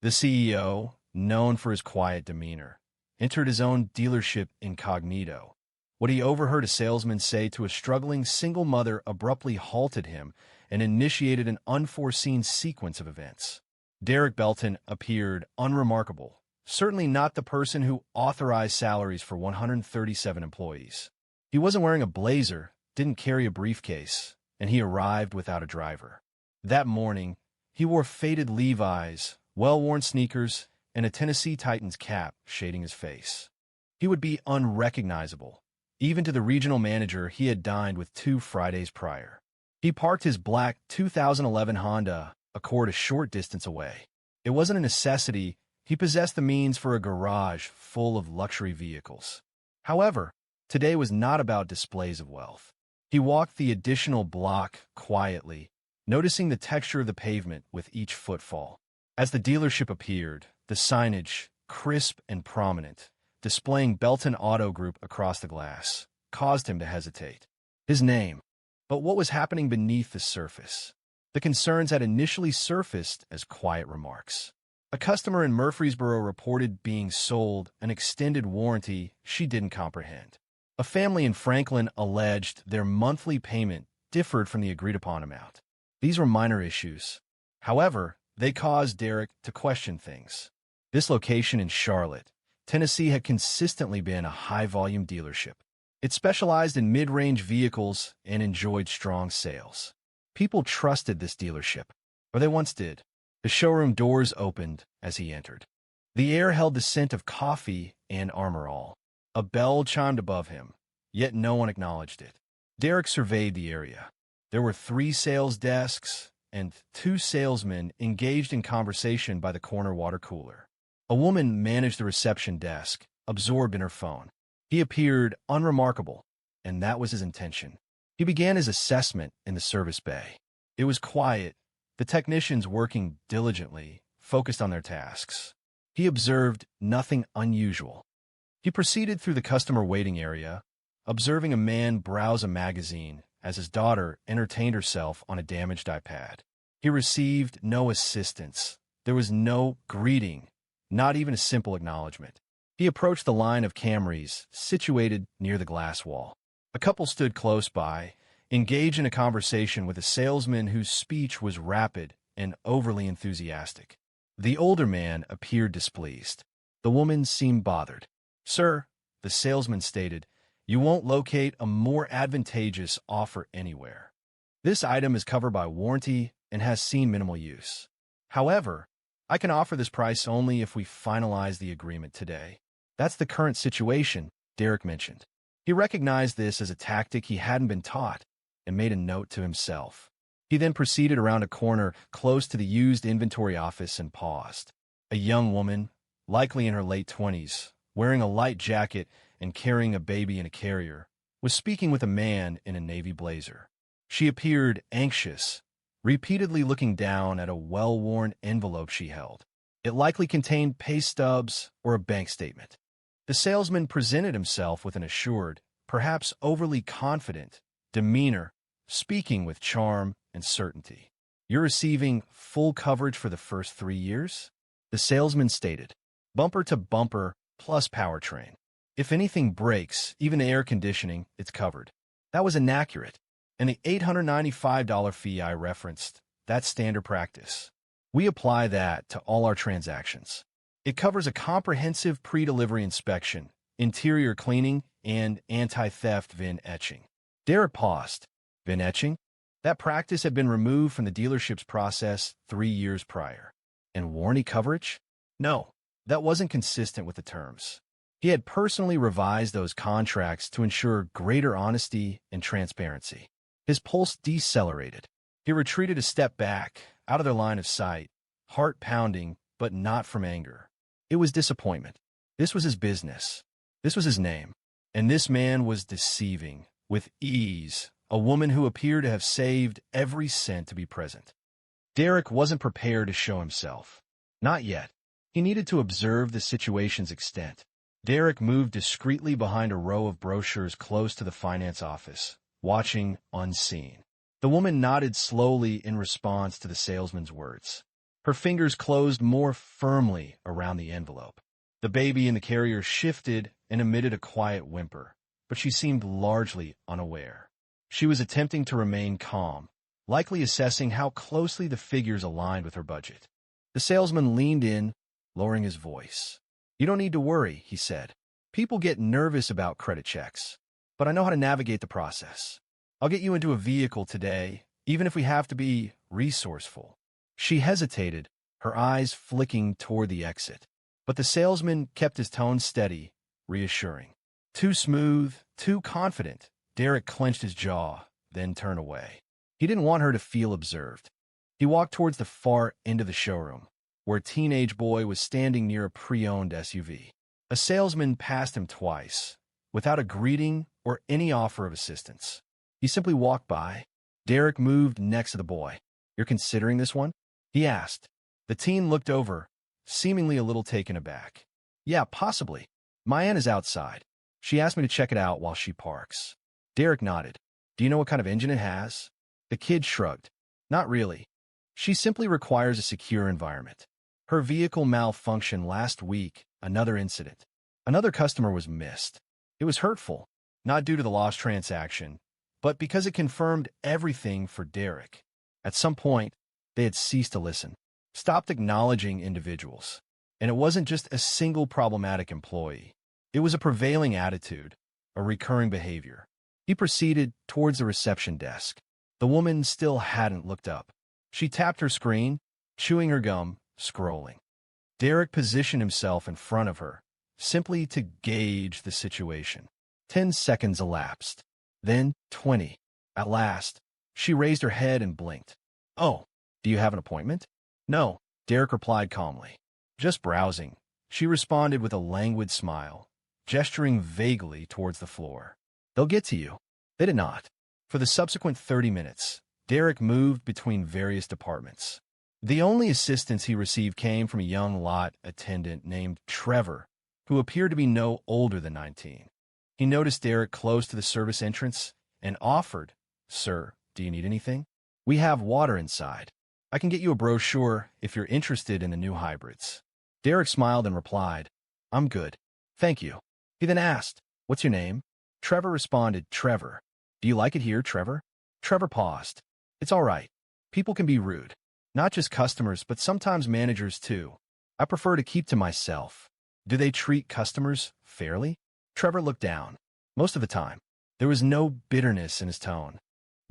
The CEO, known for his quiet demeanor, entered his own dealership incognito. What he overheard a salesman say to a struggling single mother abruptly halted him and initiated an unforeseen sequence of events. Derek Belton appeared unremarkable, certainly not the person who authorized salaries for 137 employees. He wasn't wearing a blazer, didn't carry a briefcase, and he arrived without a driver. That morning, he wore faded Levi's, well-worn sneakers, and a Tennessee Titans cap shading his face. He would be unrecognizable, even to the regional manager he had dined with 2 Fridays prior. He parked his black 2011 Honda Accord a short distance away. It wasn't a necessity. He possessed the means for a garage full of luxury vehicles. However, today was not about displays of wealth. He walked the additional block quietly, noticing the texture of the pavement with each footfall. As the dealership appeared, the signage, crisp and prominent, displaying Belton Auto Group across the glass, caused him to hesitate. His name. But what was happening beneath the surface? The concerns had initially surfaced as quiet remarks. A customer in Murfreesboro reported being sold an extended warranty she didn't comprehend. A family in Franklin alleged their monthly payment differed from the agreed-upon amount. These were minor issues. However, they caused Derek to question things. This location in Charlotte, Tennessee had consistently been a high-volume dealership. It specialized in mid-range vehicles and enjoyed strong sales. People trusted this dealership, or they once did. The showroom doors opened as he entered. The air held the scent of coffee and Armor All. A bell chimed above him, yet no one acknowledged it. Derek surveyed the area. There were 3 sales desks and 2 salesmen engaged in conversation by the corner water cooler. A woman managed the reception desk, absorbed in her phone. He appeared unremarkable, and that was his intention. He began his assessment in the service bay. It was quiet, the technicians working diligently, focused on their tasks. He observed nothing unusual. He proceeded through the customer waiting area, observing a man browse a magazine as his daughter entertained herself on a damaged iPad. He received no assistance. There was no greeting, not even a simple acknowledgement. He approached the line of Camrys situated near the glass wall. A couple stood close by, engaged in a conversation with a salesman whose speech was rapid and overly enthusiastic. The older man appeared displeased. The woman seemed bothered. "Sir," the salesman stated, "you won't locate a more advantageous offer anywhere. This item is covered by warranty and has seen minimal use. However, I can offer this price only if we finalize the agreement today." "That's the current situation," Derek mentioned. He recognized this as a tactic he hadn't been taught and made a note to himself. He then proceeded around a corner close to the used inventory office and paused. A young woman, likely in her late 20s, wearing a light jacket and carrying a baby in a carrier, was speaking with a man in a navy blazer. She appeared anxious, repeatedly looking down at a well-worn envelope she held. It likely contained pay stubs or a bank statement. The salesman presented himself with an assured, perhaps overly confident, demeanor, speaking with charm and certainty. "You're receiving full coverage for the first 3 years?" the salesman stated. "Bumper to bumper plus powertrain. If anything breaks, even the air conditioning, it's covered." That was inaccurate. And the $895 fee I referenced, that's standard practice. We apply that to all our transactions. It covers a comprehensive pre-delivery inspection, interior cleaning, and anti-theft VIN etching. Derek paused. VIN etching? That practice had been removed from the dealership's process 3 years prior. And warranty coverage? No, that wasn't consistent with the terms. He had personally revised those contracts to ensure greater honesty and transparency. His pulse decelerated. He retreated a step back, out of their line of sight, heart pounding, but not from anger. It was disappointment. This was his business. This was his name. And this man was deceiving, with ease, a woman who appeared to have saved every cent to be present. Derek wasn't prepared to show himself. Not yet. He needed to observe the situation's extent. Derek moved discreetly behind a row of brochures close to the finance office, watching unseen. The woman nodded slowly in response to the salesman's words. Her fingers closed more firmly around the envelope. The baby in the carrier shifted and emitted a quiet whimper, but she seemed largely unaware. She was attempting to remain calm, likely assessing how closely the figures aligned with her budget. The salesman leaned in, lowering his voice. "You don't need to worry," he said. "People get nervous about credit checks, but I know how to navigate the process. I'll get you into a vehicle today, even if we have to be resourceful." She hesitated, her eyes flicking toward the exit. But the salesman kept his tone steady, reassuring. Too smooth, too confident, Derek clenched his jaw, then turned away. He didn't want her to feel observed. He walked towards the far end of the showroom, where a teenage boy was standing near a pre-owned SUV. A salesman passed him twice, without a greeting or any offer of assistance. He simply walked by. Derek moved next to the boy. "You're considering this one?" he asked. The teen looked over, seemingly a little taken aback. "Yeah, possibly. My aunt is outside. She asked me to check it out while she parks." Derek nodded. "Do you know what kind of engine it has?" The kid shrugged. "Not really. She simply requires a secure environment. Her vehicle malfunctioned last week, another incident. Another customer was missed. It was hurtful, not due to the lost transaction, but because it confirmed everything for Derek. At some point, they had ceased to listen, stopped acknowledging individuals. And it wasn't just a single problematic employee. It was a prevailing attitude, a recurring behavior. He proceeded towards the reception desk. The woman still hadn't looked up. She tapped her screen, chewing her gum, scrolling. Derek positioned himself in front of her, simply to gauge the situation. 10 seconds elapsed. Then 20. At last, she raised her head and blinked. "Oh, do you have an appointment?" "No," Derek replied calmly. "Just browsing." She responded with a languid smile, gesturing vaguely towards the floor. "They'll get to you." They did not. For the subsequent 30 minutes, Derek moved between various departments. The only assistance he received came from a young lot attendant named Trevor, who appeared to be no older than 19. He noticed Derek close to the service entrance and offered, "Sir, do you need anything? We have water inside. I can get you a brochure if you're interested in the new hybrids." Derek smiled and replied, "I'm good. Thank you." He then asked, "What's your name?" Trevor responded, "Trevor." "Do you like it here, Trevor?" Trevor paused. "It's all right. People can be rude. Not just customers, but sometimes managers too. I prefer to keep to myself." "Do they treat customers fairly?" Trevor looked down. Most of the time. There was no bitterness in his tone.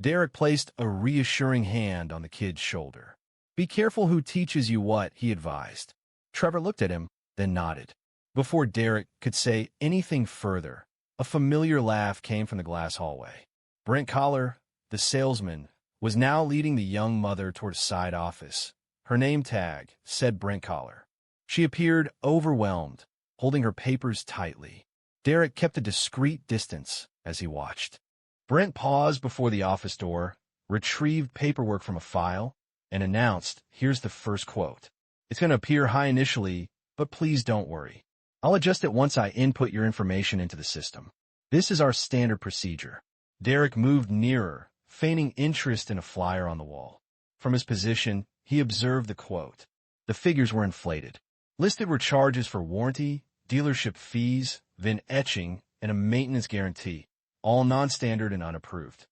Derek placed a reassuring hand on the kid's shoulder. "Be careful who teaches you what," he advised. Trevor looked at him, then nodded. Before Derek could say anything further, a familiar laugh came from the glass hallway. Brent Collar, the salesman, was now leading the young mother toward a side office. Her name tag said Brent Collar. She appeared overwhelmed, holding her papers tightly. Derek kept a discreet distance as he watched. Brent paused before the office door, retrieved paperwork from a file, and announced, "Here's the first quote. It's going to appear high initially, but please don't worry. I'll adjust it once I input your information into the system. This is our standard procedure." Derek moved nearer, feigning interest in a flyer on the wall. From his position, he observed the quote. The figures were inflated. Listed were charges for warranty, dealership fees, VIN etching, and a maintenance guarantee, all non-standard and unapproved.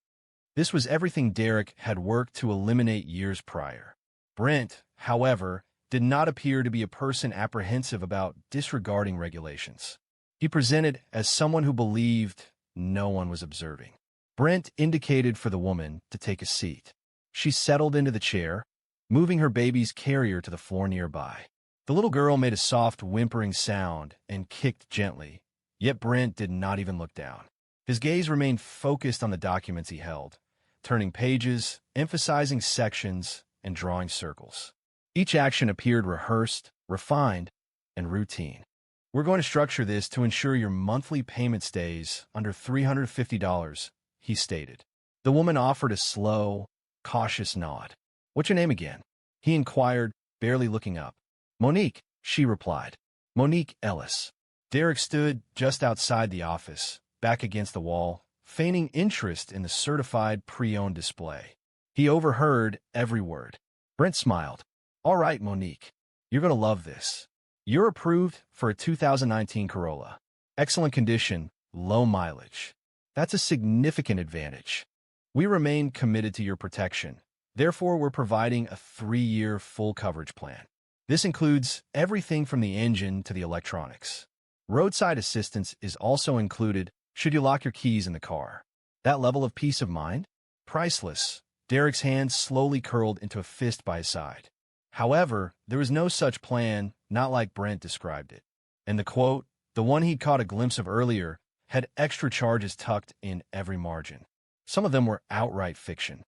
This was everything Derek had worked to eliminate years prior. Brent, however, did not appear to be a person apprehensive about disregarding regulations. He presented as someone who believed no one was observing. Brent indicated for the woman to take a seat. She settled into the chair, moving her baby's carrier to the floor nearby. The little girl made a soft whimpering sound and kicked gently, yet Brent did not even look down. His gaze remained focused on the documents he held, turning pages, emphasizing sections, and drawing circles. Each action appeared rehearsed, refined, and routine. "We're going to structure this to ensure your monthly payment stays under $350, he stated. The woman offered a slow, cautious nod. "What's your name again?" he inquired, barely looking up. "Monique," she replied. "Monique Ellis." Derek stood just outside the office, back against the wall, feigning interest in the certified pre-owned display. He overheard every word. Brent smiled. All right, Monique, you're going to love this. You're approved for a 2019 Corolla. Excellent condition, low mileage. That's a significant advantage. We remain committed to your protection. Therefore, we're providing a 3-year full coverage plan. This includes everything from the engine to the electronics. Roadside assistance is also included should you lock your keys in the car. That level of peace of mind? Priceless. Derek's hand slowly curled into a fist by his side. However, there was no such plan, not like Brent described it. And the quote, the one he'd caught a glimpse of earlier, had extra charges tucked in every margin. Some of them were outright fiction.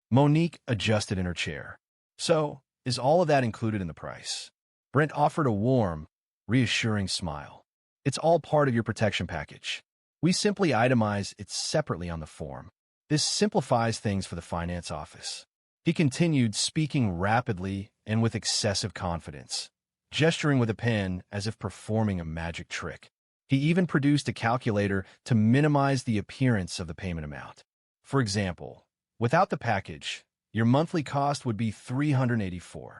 Monique adjusted in her chair. So, is all of that included in the price? Brent offered a warm, reassuring smile. It's all part of your protection package. We simply itemize it separately on the form. This simplifies things for the finance office. He continued, speaking rapidly and with excessive confidence, gesturing with a pen as if performing a magic trick. He even produced a calculator to minimize the appearance of the payment amount. For example, without the package, your monthly cost would be $384.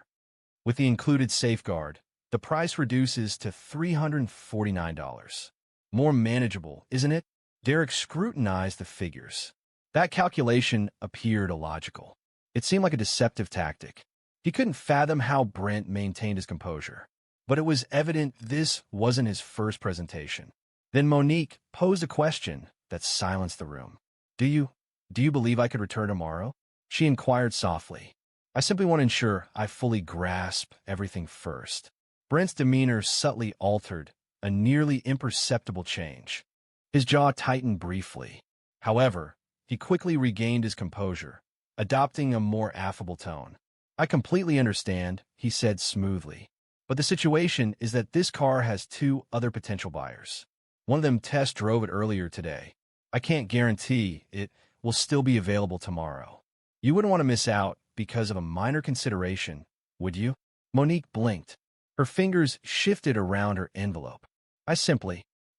With the included safeguard, the price reduces to $349. More manageable, isn't it? Derek scrutinized the figures. That calculation appeared illogical. It seemed like a deceptive tactic. He couldn't fathom how Brent maintained his composure. But it was evident this wasn't his first presentation. Then Monique posed a question that silenced the room. Do you believe I could return tomorrow? She inquired softly. I simply want to ensure I fully grasp everything first. Brent's demeanor subtly altered, a nearly imperceptible change. His jaw tightened briefly. However, he quickly regained his composure, adopting a more affable tone. I completely understand, he said smoothly. But the situation is that this car has 2 other potential buyers. One of them test drove it earlier today. I can't guarantee it will still be available tomorrow. You wouldn't want to miss out because of a minor consideration, would you? Monique blinked. Her fingers shifted around her envelope.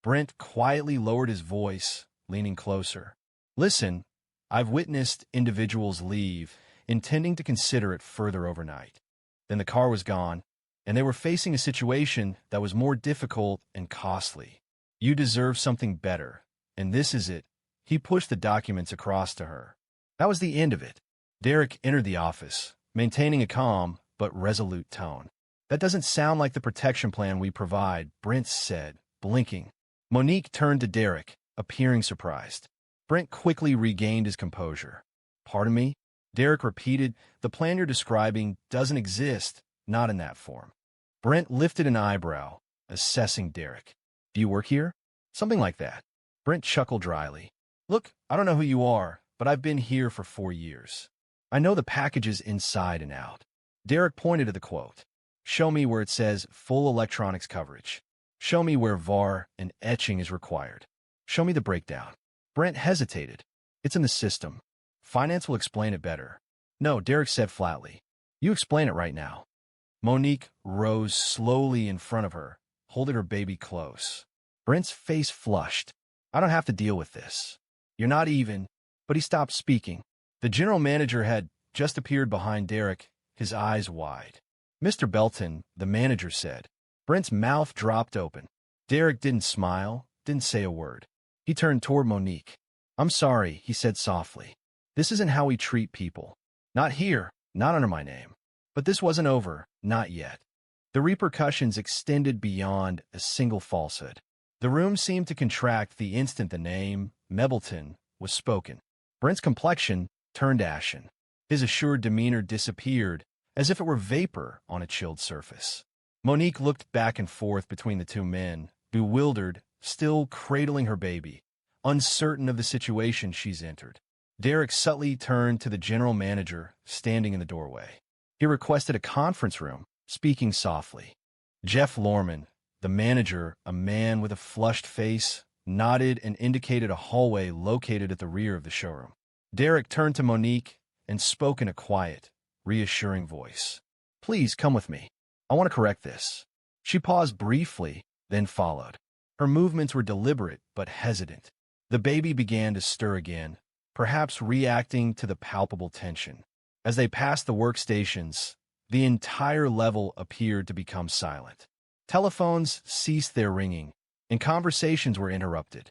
Brent quietly lowered his voice, leaning closer. Listen, I've witnessed individuals leave, intending to consider it further overnight. Then the car was gone, and they were facing a situation that was more difficult and costly. You deserve something better, and this is it. He pushed the documents across to her. That was the end of it. Derek entered the office, maintaining a calm but resolute tone. That doesn't sound like the protection plan we provide, Brent said, blinking. Monique turned to Derek, appearing surprised. Brent quickly regained his composure. Pardon me? Derek repeated, the plan you're describing doesn't exist, not in that form. Brent lifted an eyebrow, assessing Derek. Do you work here? Something like that. Brent chuckled dryly. Look, I don't know who you are, but I've been here for 4 years. I know the packages inside and out. Derek pointed to the quote. Show me where it says full electronics coverage. Show me where VAR and etching is required. Show me the breakdown. Brent hesitated. It's in the system. Finance will explain it better. No, Derek said flatly. You explain it right now. Monique rose slowly in front of her, holding her baby close. Brent's face flushed. I don't have to deal with this. You're not even. But he stopped speaking. The general manager had just appeared behind Derek, his eyes wide. Mr. Belton, the manager said. Brent's mouth dropped open. Derek didn't smile, didn't say a word. He turned toward Monique. I'm sorry, he said softly. This isn't how we treat people. Not here, not under my name. But this wasn't over, not yet. The repercussions extended beyond a single falsehood. The room seemed to contract the instant the name, Mebleton, was spoken. Brent's complexion turned ashen. His assured demeanor disappeared, as if it were vapor on a chilled surface. Monique looked back and forth between the 2 men, bewildered, still cradling her baby, uncertain of the situation she's entered. Derek subtly turned to the general manager, standing in the doorway. He requested a conference room, speaking softly. Jeff Lorman, the manager, a man with a flushed face, nodded and indicated a hallway located at the rear of the showroom. Derek turned to Monique and spoke in a quiet, reassuring voice. Please come with me. I want to correct this. She paused briefly, then followed. Her movements were deliberate but hesitant. The baby began to stir again, perhaps reacting to the palpable tension. As they passed the workstations, The entire level appeared to become silent. Telephones ceased their ringing, and conversations were interrupted.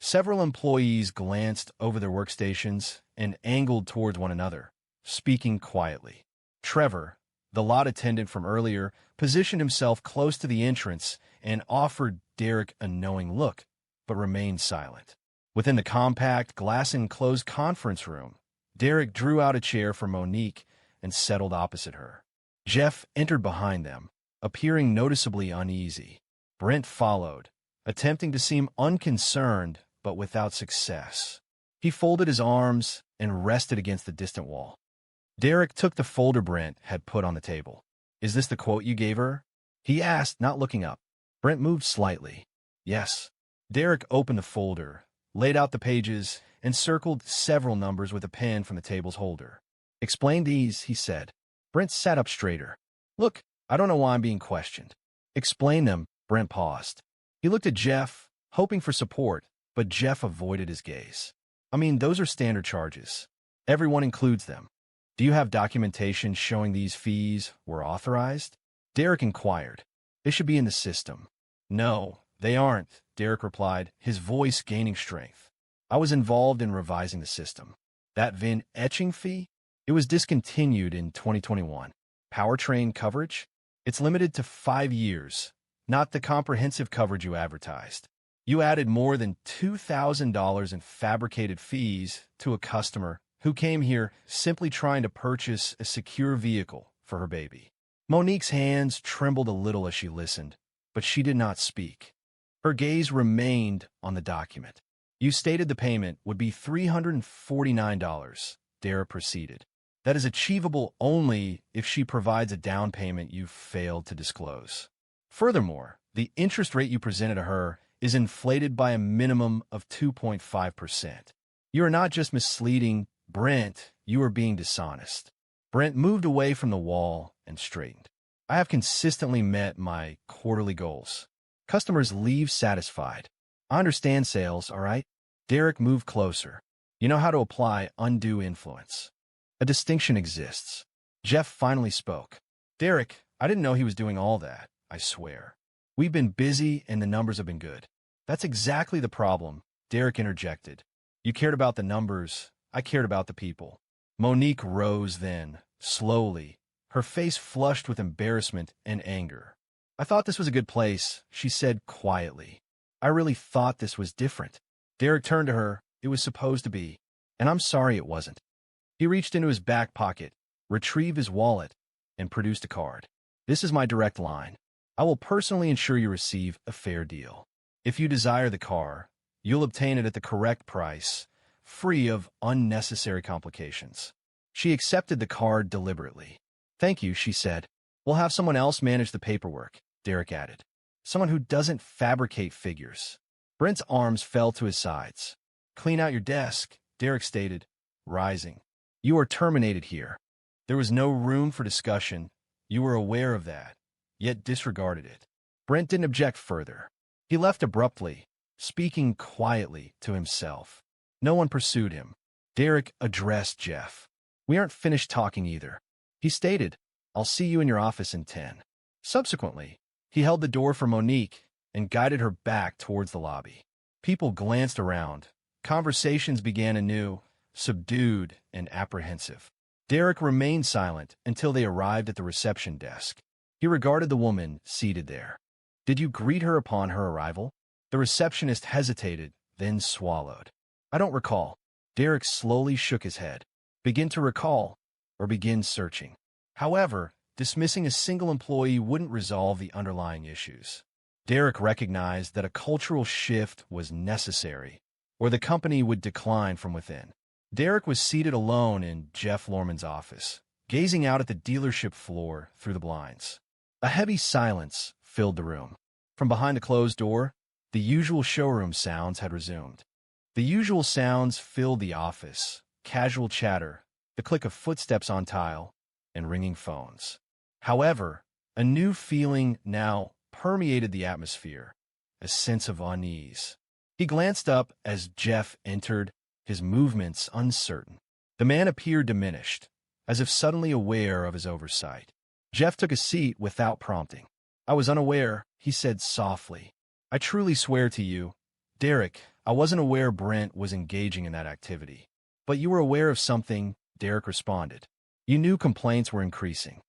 Several employees glanced over their workstations and angled towards one another, speaking quietly. Trevor, the lot attendant from earlier, positioned himself close to the entrance and offered Derek a knowing look, but remained silent. Within the compact, glass-enclosed conference room, Derek drew out a chair for Monique and settled opposite her. Jeff entered behind them, appearing noticeably uneasy. Brent followed, attempting to seem unconcerned but without success. He folded his arms and rested against the distant wall. Derek took the folder Brent had put on the table. "Is this the quote you gave her?" he asked, not looking up. Brent moved slightly. "Yes." Derek opened the folder, laid out the pages, and circled several numbers with a pen from the table's holder. "Explain these," he said. Brent sat up straighter. "Look, I don't know why I'm being questioned." "Explain them." Brent paused. He looked at Jeff, hoping for support, but Jeff avoided his gaze. "I mean, those are standard charges. Everyone includes them. Do you have documentation showing these fees were authorized?" Derek inquired. "They should be in the system." "No, they aren't," Derek replied, his voice gaining strength. "I was involved in revising the system. That VIN etching fee? It was discontinued in 2021. Powertrain coverage? It's limited to 5 years, not the comprehensive coverage you advertised. You added more than $2,000 in fabricated fees to a customer who came here simply trying to purchase a secure vehicle for her baby." Monique's hands trembled a little as she listened, but she did not speak. Her gaze remained on the document. "You stated the payment would be $349, Dara proceeded. "That is achievable only if she provides a down payment you failed to disclose. Furthermore, the interest rate you presented to her is inflated by a minimum of 2.5%. You are not just misleading Brent, you are being dishonest." Brent moved away from the wall and straightened. "I have consistently met my quarterly goals. Customers leave satisfied. I understand sales, all right?" Derek moved closer. "You know how to apply undue influence. A distinction exists." Jeff finally spoke. "Derek, I didn't know he was doing all that, I swear. We've been busy and the numbers have been good." "That's exactly the problem," Derek interjected. "You cared about the numbers, I cared about the people." Monique rose then, slowly, her face flushed with embarrassment and anger. "I thought this was a good place," she said quietly. "I really thought this was different." Derek turned to her. "It was supposed to be, and I'm sorry it wasn't." He reached into his back pocket, retrieved his wallet, and produced a card. "This is my direct line. I will personally ensure you receive a fair deal. If you desire the car, you'll obtain it at the correct price, free of unnecessary complications." She accepted the card deliberately. "Thank you," she said. "We'll have someone else manage the paperwork," Derek added. "Someone who doesn't fabricate figures." Brent's arms fell to his sides. "Clean out your desk," Derek stated, rising. "You are terminated here." There was no room for discussion. You were aware of that, yet disregarded it. Brent didn't object further. He left abruptly, speaking quietly to himself. No one pursued him. Derek addressed Jeff. "We aren't finished talking either," he stated. "I'll see you in your office in 10. Subsequently, he held the door for Monique and guided her back towards the lobby. People glanced around. Conversations began anew, subdued and apprehensive. Derek remained silent until they arrived at the reception desk. He regarded the woman seated there. "Did you greet her upon her arrival?" The receptionist hesitated, then swallowed. "I don't recall." Derek slowly shook his head. "Begin to recall, or begin searching." However, dismissing a single employee wouldn't resolve the underlying issues. Derek recognized that a cultural shift was necessary, or the company would decline from within. Derek was seated alone in Jeff Lorman's office, gazing out at the dealership floor through the blinds. A heavy silence filled the room. From behind the closed door, the usual showroom sounds had resumed. The usual sounds filled the office: casual chatter, the click of footsteps on tile, and ringing phones. However, a new feeling now permeated the atmosphere, a sense of unease. He glanced up as Jeff entered, his movements uncertain. The man appeared diminished, as if suddenly aware of his oversight. Jeff took a seat without prompting. I was unaware, he said softly. I truly swear to you, Derek, I wasn't aware Brent was engaging in that activity. But you were aware of something, Derek responded. You knew complaints were increasing.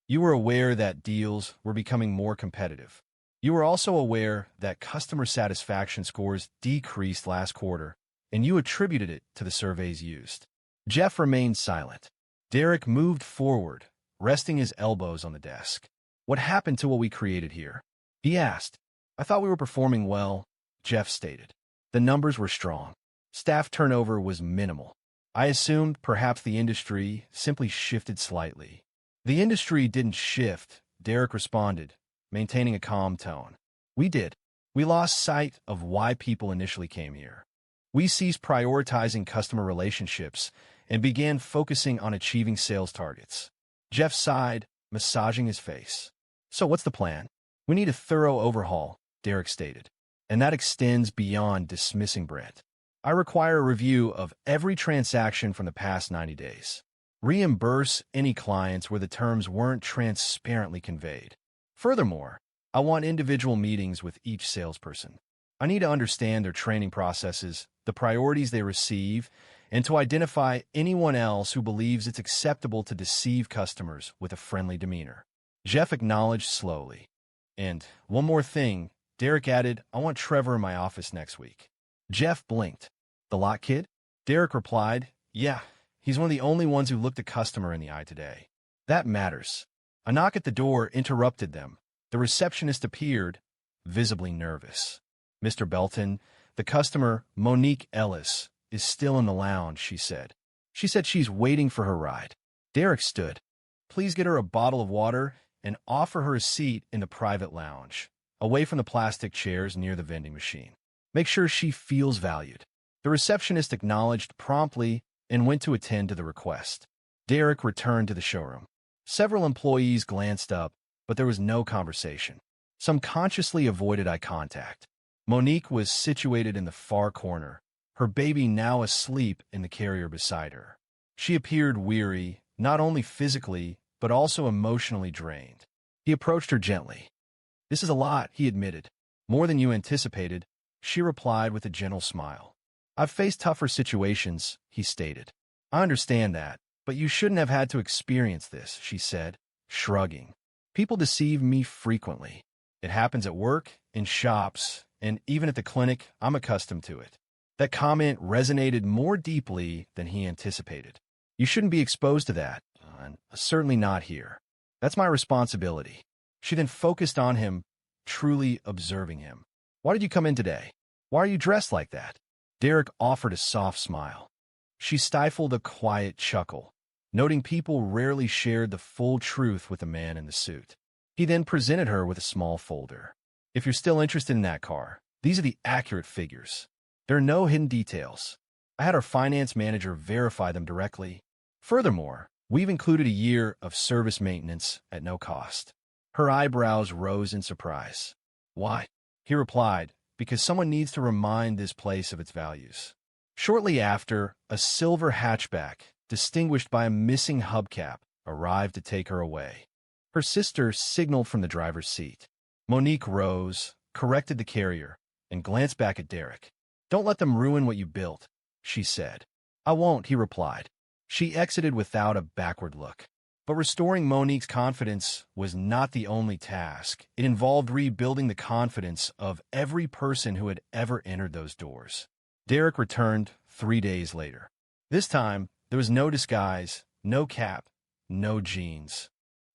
You were aware that deals were becoming more competitive. You were also aware that customer satisfaction scores decreased last quarter, and you attributed it to the surveys used. Jeff remained silent. Derek moved forward, resting his elbows on the desk. What happened to what we created here? He asked. I thought we were performing well, Jeff stated. The numbers were strong. Staff turnover was minimal. I assumed perhaps the industry simply shifted slightly. The industry didn't shift, Derek responded, maintaining a calm tone. We did. We lost sight of why people initially came here. We ceased prioritizing customer relationships and began focusing on achieving sales targets. Jeff sighed, massaging his face. So what's the plan? We need a thorough overhaul, Derek stated. And that extends beyond dismissing Brent. I require a review of every transaction from the past 90 days. Reimburse any clients where the terms weren't transparently conveyed. Furthermore, I want individual meetings with each salesperson. I need to understand their training processes, the priorities they receive, and to identify anyone else who believes it's acceptable to deceive customers with a friendly demeanor. Jeff acknowledged slowly. And one more thing, Derek added, I want Trevor in my office next week. Jeff blinked. The lot kid? Derek replied, yeah, he's one of the only ones who looked a customer in the eye today. That matters. A knock at the door interrupted them. The receptionist appeared, visibly nervous. Mr. Belton, the customer, Monique Ellis, is still in the lounge, she said. She said she's waiting for her ride. Derek stood. Please get her a bottle of water and offer her a seat in the private lounge, away from the plastic chairs near the vending machine. Make sure she feels valued. The receptionist acknowledged promptly and went to attend to the request. Derek returned to the showroom. Several employees glanced up, but there was no conversation. Some consciously avoided eye contact. Monique was situated in the far corner, her baby now asleep in the carrier beside her. She appeared weary, not only physically, but also emotionally drained. He approached her gently. This is a lot, he admitted. More than you anticipated, she replied with a gentle smile. I've faced tougher situations, he stated. I understand that, but you shouldn't have had to experience this, she said, shrugging. People deceive me frequently. It happens at work, in shops, and even at the clinic. I'm accustomed to it. That comment resonated more deeply than he anticipated. You shouldn't be exposed to that, and certainly not here. That's my responsibility. She then focused on him, truly observing him. Why did you come in today? Why are you dressed like that? Derek offered a soft smile. She stifled a quiet chuckle, noting people rarely shared the full truth with the man in the suit. He then presented her with a small folder. If you're still interested in that car, these are the accurate figures. There are no hidden details. I had our finance manager verify them directly. Furthermore, we've included a year of service maintenance at no cost. Her eyebrows rose in surprise. Why? He replied, because someone needs to remind this place of its values. Shortly after, a silver hatchback, distinguished by a missing hubcap, arrived to take her away. Her sister signaled from the driver's seat. Monique rose, corrected the carrier, and glanced back at Derek. Don't let them ruin what you built, she said. I won't, he replied. She exited without a backward look. But restoring Monique's confidence was not the only task. It involved rebuilding the confidence of every person who had ever entered those doors. Derek returned 3 days later. This time, there was no disguise, no cap, no jeans.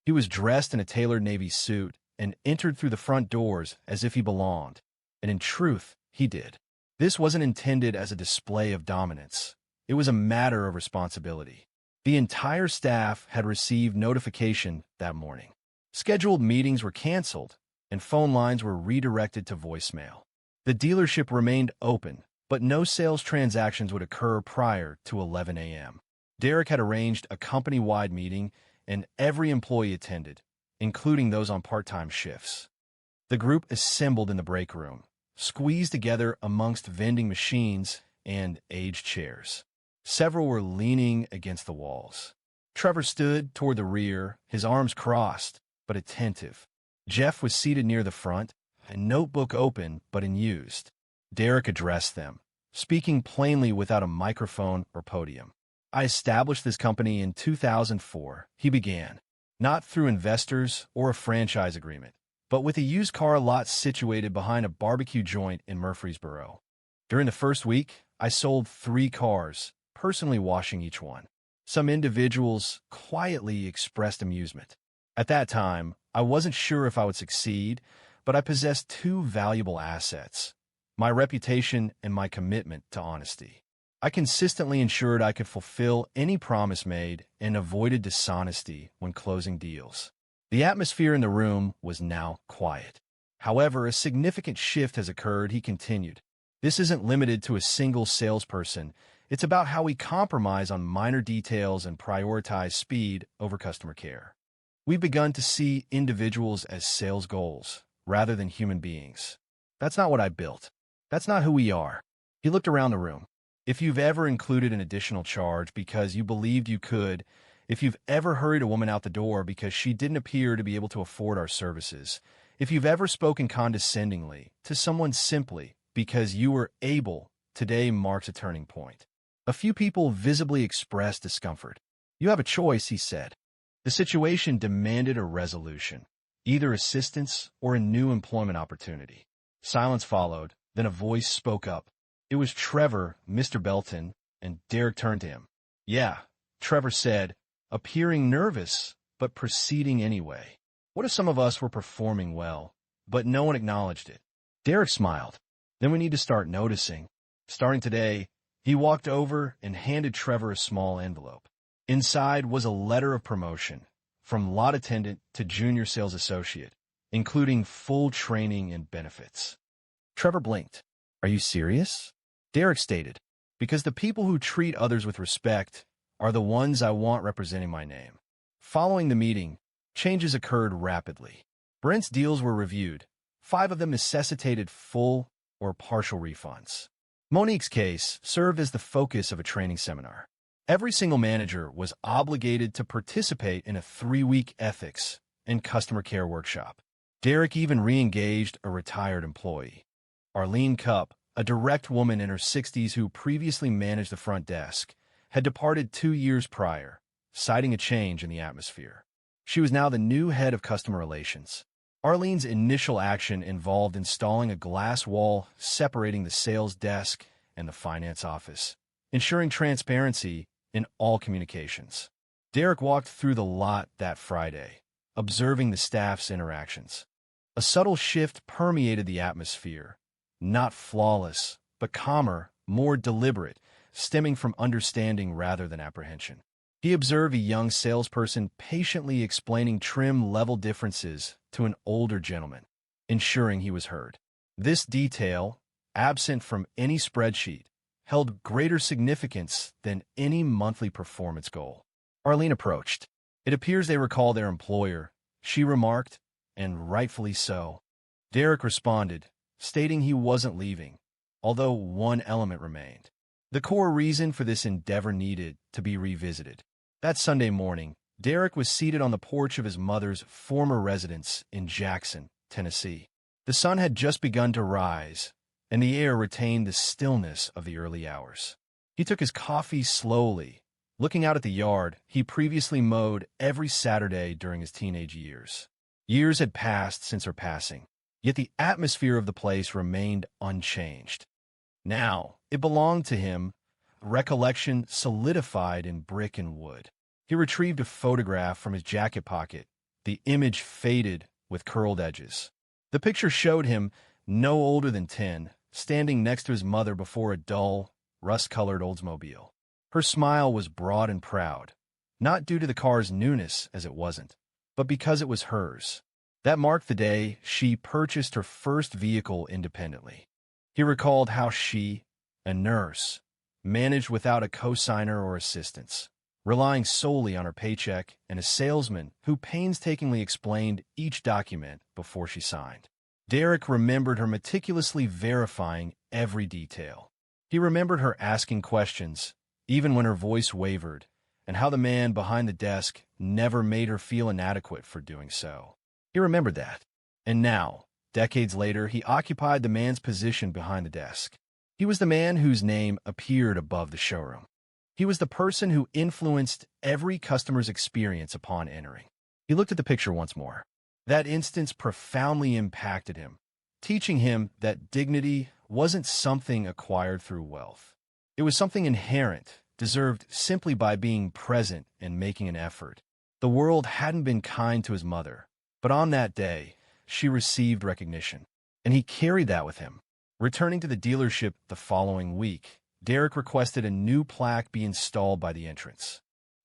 He was dressed in a tailored navy suit and entered through the front doors as if he belonged. And in truth, he did. This wasn't intended as a display of dominance. It was a matter of responsibility. The entire staff had received notification that morning. Scheduled meetings were canceled, and phone lines were redirected to voicemail. The dealership remained open, but no sales transactions would occur prior to 11 a.m. Derek had arranged a company-wide meeting, and every employee attended, including those on part-time shifts. The group assembled in the break room, squeezed together amongst vending machines and aged chairs. Several were leaning against the walls. Trevor stood toward the rear, his arms crossed, but attentive. Jeff was seated near the front, a notebook open but unused. Derek addressed them, speaking plainly without a microphone or podium. I established this company in 2004, he began, not through investors or a franchise agreement, but with a used car lot situated behind a barbecue joint in Murfreesboro. During the first week, I sold 3 cars, personally washing each one. Some individuals quietly expressed amusement. At that time, I wasn't sure if I would succeed, but I possessed 2 valuable assets: my reputation and my commitment to honesty. I consistently ensured I could fulfill any promise made and avoided dishonesty when closing deals. The atmosphere in the room was now quiet. However, a significant shift has occurred, he continued. This isn't limited to a single salesperson. It's about how we compromise on minor details and prioritize speed over customer care. We've begun to see individuals as sales goals rather than human beings. That's not what I built. That's not who we are. He looked around the room. If you've ever included an additional charge because you believed you could, if you've ever hurried a woman out the door because she didn't appear to be able to afford our services, if you've ever spoken condescendingly to someone simply because you were able, today marks a turning point. A few people visibly expressed discomfort. You have a choice, he said. The situation demanded a resolution, either assistance or a new employment opportunity. Silence followed, then a voice spoke up. It was Trevor, Mr. Belton, and Derek turned to him. Yeah, Trevor said, appearing nervous, but proceeding anyway. What if some of us were performing well, but no one acknowledged it? Derek smiled. Then we need to start noticing. Starting today, he walked over and handed Trevor a small envelope. Inside was a letter of promotion, from lot attendant to junior sales associate, including full training and benefits. Trevor blinked. Are you serious? Derek stated, because the people who treat others with respect are the ones I want representing my name. Following the meeting, changes occurred rapidly. Brent's deals were reviewed. 5 of them necessitated full or partial refunds. Monique's case served as the focus of a training seminar. Every single manager was obligated to participate in a 3-week ethics and customer care workshop. Derek even re-engaged a retired employee. Arlene Cupp, a direct woman in her 60s who previously managed the front desk, had departed 2 years prior, citing a change in the atmosphere. She was now the new head of customer relations. Arlene's initial action involved installing a glass wall separating the sales desk and the finance office, ensuring transparency in all communications. Derek walked through the lot that Friday, observing the staff's interactions. A subtle shift permeated the atmosphere, not flawless, but calmer, more deliberate, stemming from understanding rather than apprehension. He observed a young salesperson patiently explaining trim-level differences to an older gentleman, ensuring he was heard. This detail, absent from any spreadsheet, held greater significance than any monthly performance goal. Arlene approached. It appears they recall their employer, she remarked, and rightfully so. Derek responded, stating he wasn't leaving, although one element remained. The core reason for this endeavor needed to be revisited. That Sunday morning, Derek was seated on the porch of his mother's former residence in Jackson, Tennessee. The sun had just begun to rise, and the air retained the stillness of the early hours. He took his coffee slowly, looking out at the yard he previously mowed every Saturday during his teenage years. Years had passed since her passing, yet the atmosphere of the place remained unchanged. Now, it belonged to him, recollection solidified in brick and wood. He retrieved a photograph from his jacket pocket, the image faded with curled edges. The picture showed him, no older than 10, standing next to his mother before a dull, rust-colored Oldsmobile. Her smile was broad and proud, not due to the car's newness as it wasn't, but because it was hers. That marked the day she purchased her first vehicle independently. He recalled how she, a nurse, managed without a co-signer or assistance, relying solely on her paycheck and a salesman who painstakingly explained each document before she signed. Derek remembered her meticulously verifying every detail. He remembered her asking questions, even when her voice wavered, and how the man behind the desk never made her feel inadequate for doing so. He remembered that. And now, decades later, he occupied the man's position behind the desk. He was the man whose name appeared above the showroom. He was the person who influenced every customer's experience upon entering. He looked at the picture once more. That instance profoundly impacted him, teaching him that dignity wasn't something acquired through wealth. It was something inherent, deserved simply by being present and making an effort. The world hadn't been kind to his mother, but on that day, she received recognition, and he carried that with him. Returning to the dealership the following week, Derek requested a new plaque be installed by the entrance.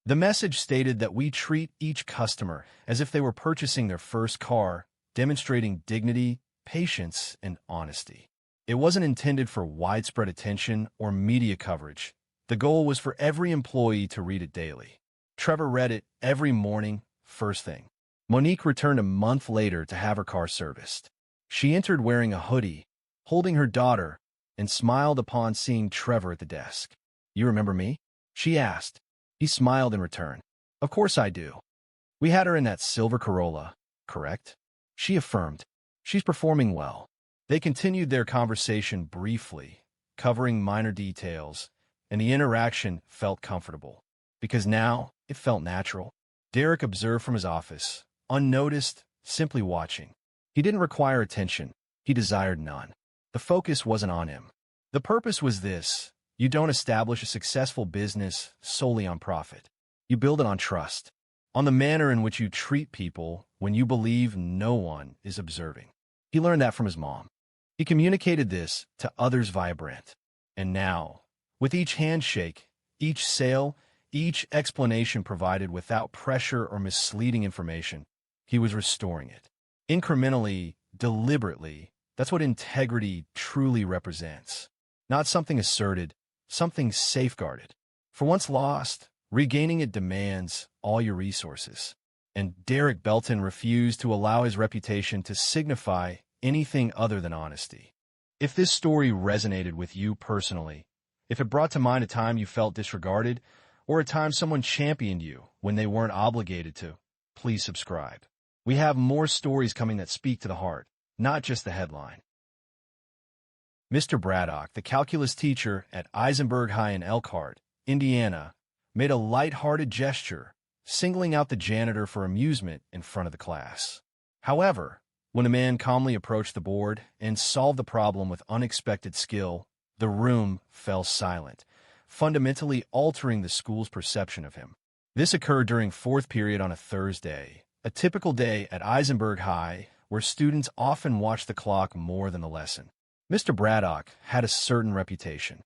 The message stated that we treat each customer as if they were purchasing their first car, demonstrating dignity, patience, and honesty. It wasn't intended for widespread attention or media coverage. The goal was for every employee to read it daily. Trevor read it every morning, first thing. Monique returned a month later to have her car serviced. She entered wearing a hoodie, holding her daughter, and smiled upon seeing Trevor at the desk. "You remember me?" she asked. He smiled in return. "Of course I do. We had her in that silver Corolla, correct?" She affirmed. "She's performing well." They continued their conversation briefly, covering minor details, and the interaction felt comfortable, because now it felt natural. Derek observed from his office, unnoticed, simply watching. He didn't require attention. He desired none. The focus wasn't on him. The purpose was this: you don't establish a successful business solely on profit. You build it on trust, on the manner in which you treat people when you believe no one is observing. He learned that from his mom. He communicated this to others via Brent. And now, with each handshake, each sale, each explanation provided without pressure or misleading information, he was restoring it. Incrementally, deliberately, that's what integrity truly represents. Not something asserted, something safeguarded. For once lost, regaining it demands all your resources. And Derek Belton refused to allow his reputation to signify anything other than honesty. If this story resonated with you personally, if it brought to mind a time you felt disregarded, or a time someone championed you when they weren't obligated to, please subscribe. We have more stories coming that speak to the heart, not just the headline. Mr. Braddock, the calculus teacher at Eisenberg High in Elkhart, Indiana, made a light-hearted gesture, singling out the janitor for amusement in front of the class. However, when a man calmly approached the board and solved the problem with unexpected skill, the room fell silent, fundamentally altering the school's perception of him. This occurred during fourth period on a Thursday, a typical day at Eisenberg High where students often watch the clock more than the lesson. Mr. Braddock had a certain reputation.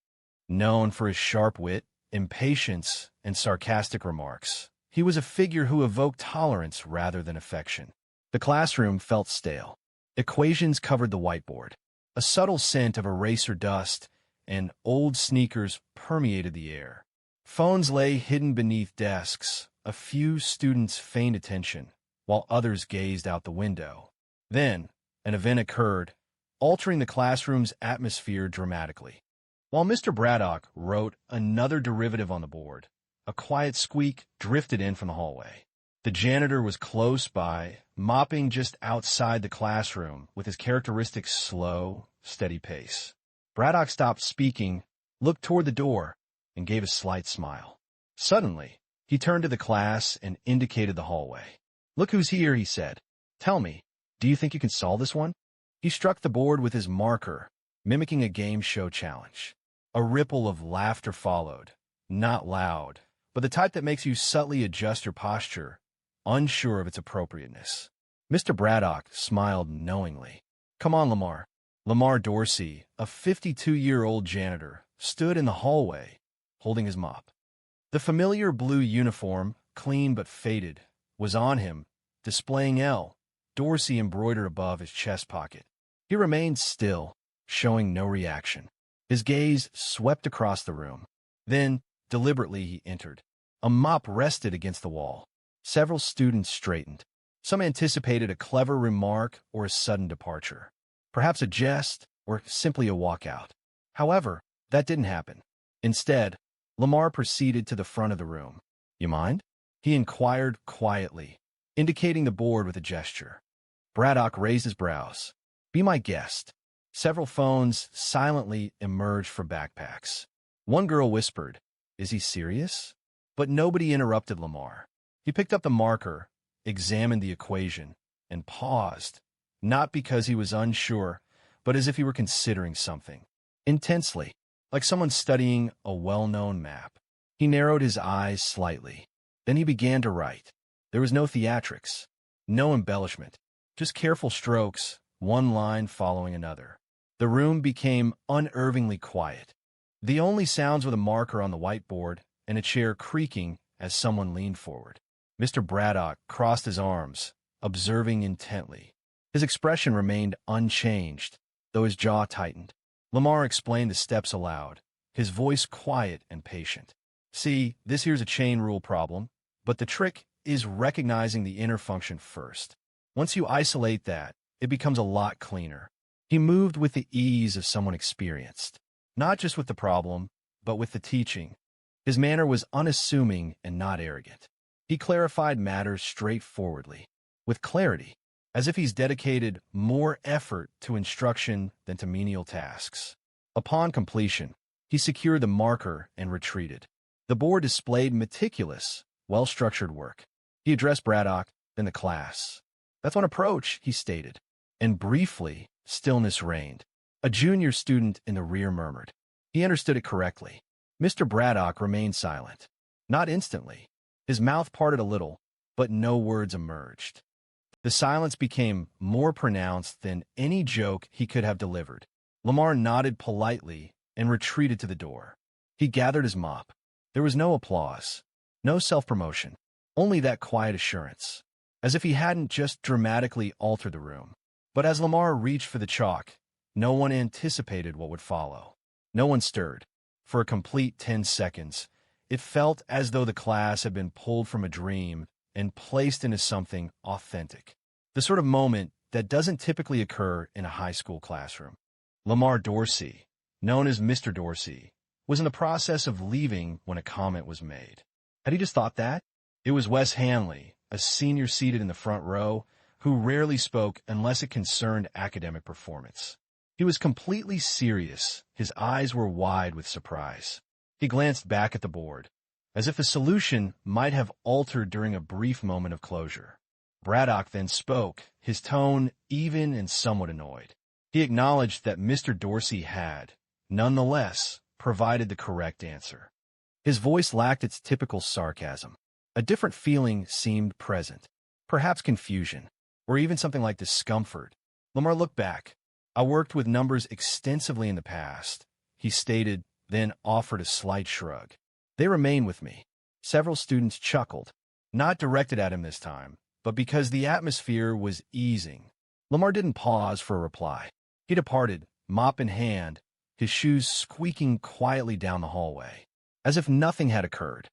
Known for his sharp wit, impatience, and sarcastic remarks, he was a figure who evoked tolerance rather than affection. The classroom felt stale. Equations covered the whiteboard. A subtle scent of eraser dust and old sneakers permeated the air. Phones lay hidden beneath desks. A few students feigned attention, while others gazed out the window. Then, an event occurred, altering the classroom's atmosphere dramatically. While Mr. Braddock wrote another derivative on the board, a quiet squeak drifted in from the hallway. The janitor was close by, mopping just outside the classroom with his characteristic slow, steady pace. Braddock stopped speaking, looked toward the door, and gave a slight smile. Suddenly, he turned to the class and indicated the hallway. "Look who's here," he said. "Tell me, do you think you can solve this one?" He struck the board with his marker, mimicking a game show challenge. A ripple of laughter followed, not loud, but the type that makes you subtly adjust your posture, unsure of its appropriateness. Mr. Braddock smiled knowingly. "Come on, Lamar." Lamar Dorsey, a 52-year-old janitor, stood in the hallway, holding his mop. The familiar blue uniform, clean but faded, was on him, displaying L. Dorsey embroidered above his chest pocket. He remained still, showing no reaction. His gaze swept across the room. Then, deliberately, he entered. A mop rested against the wall. Several students straightened. Some anticipated a clever remark or a sudden departure. Perhaps a jest or simply a walkout. However, that didn't happen. Instead, Lamar proceeded to the front of the room. You mind? He inquired quietly, indicating the board with a gesture. Braddock raised his brows. Be my guest. Several phones silently emerged from backpacks. One girl whispered, Is he serious? But nobody interrupted Lamar. He picked up the marker, examined the equation, and paused, not because he was unsure, but as if he were considering something. Intensely, like someone studying a well-known map. He narrowed his eyes slightly. Then he began to write. There was no theatrics, no embellishment, just careful strokes, one line following another. The room became unnervingly quiet. The only sounds were the marker on the whiteboard and a chair creaking as someone leaned forward. Mr. Braddock crossed his arms, observing intently. His expression remained unchanged, though his jaw tightened. Lamar explained the steps aloud, his voice quiet and patient. See, this here's a chain rule problem, but the trick is recognizing the inner function first. Once you isolate that, it becomes a lot cleaner. He moved with the ease of someone experienced, not just with the problem, but with the teaching. His manner was unassuming and not arrogant. He clarified matters straightforwardly, with clarity, as if he's dedicated more effort to instruction than to menial tasks. Upon completion, he secured the marker and retreated. The board displayed meticulous, well-structured work. He addressed Braddock, then the class. That's one approach, he stated. And briefly, stillness reigned. A junior student in the rear murmured. He understood it correctly. Mr. Braddock remained silent. Not instantly. His mouth parted a little, but no words emerged. The silence became more pronounced than any joke he could have delivered. Lamar nodded politely and retreated to the door. He gathered his mop. There was no applause, no self-promotion, only that quiet assurance, as if he hadn't just dramatically altered the room. But as Lamar reached for the chalk, no one anticipated what would follow. No one stirred. For a complete 10 seconds, it felt as though the class had been pulled from a dream and placed into something authentic. The sort of moment that doesn't typically occur in a high school classroom. Lamar Dorsey, known as Mr. Dorsey, was in the process of leaving when a comment was made. Had he just thought that? It was Wes Hanley, a senior seated in the front row, who rarely spoke unless it concerned academic performance. He was completely serious. His eyes were wide with surprise. He glanced back at the board, as if the solution might have altered during a brief moment of closure. Braddock then spoke, his tone even and somewhat annoyed. He acknowledged that Mr. Dorsey had, nonetheless, provided the correct answer. His voice lacked its typical sarcasm. A different feeling seemed present, perhaps confusion, or even something like discomfort. Lamar looked back. I worked with numbers extensively in the past, he stated, then offered a slight shrug. They remain with me. Several students chuckled, not directed at him this time, but because the atmosphere was easing. Lamar didn't pause for a reply. He departed, mop in hand, his shoes squeaking quietly down the hallway, as if nothing had occurred.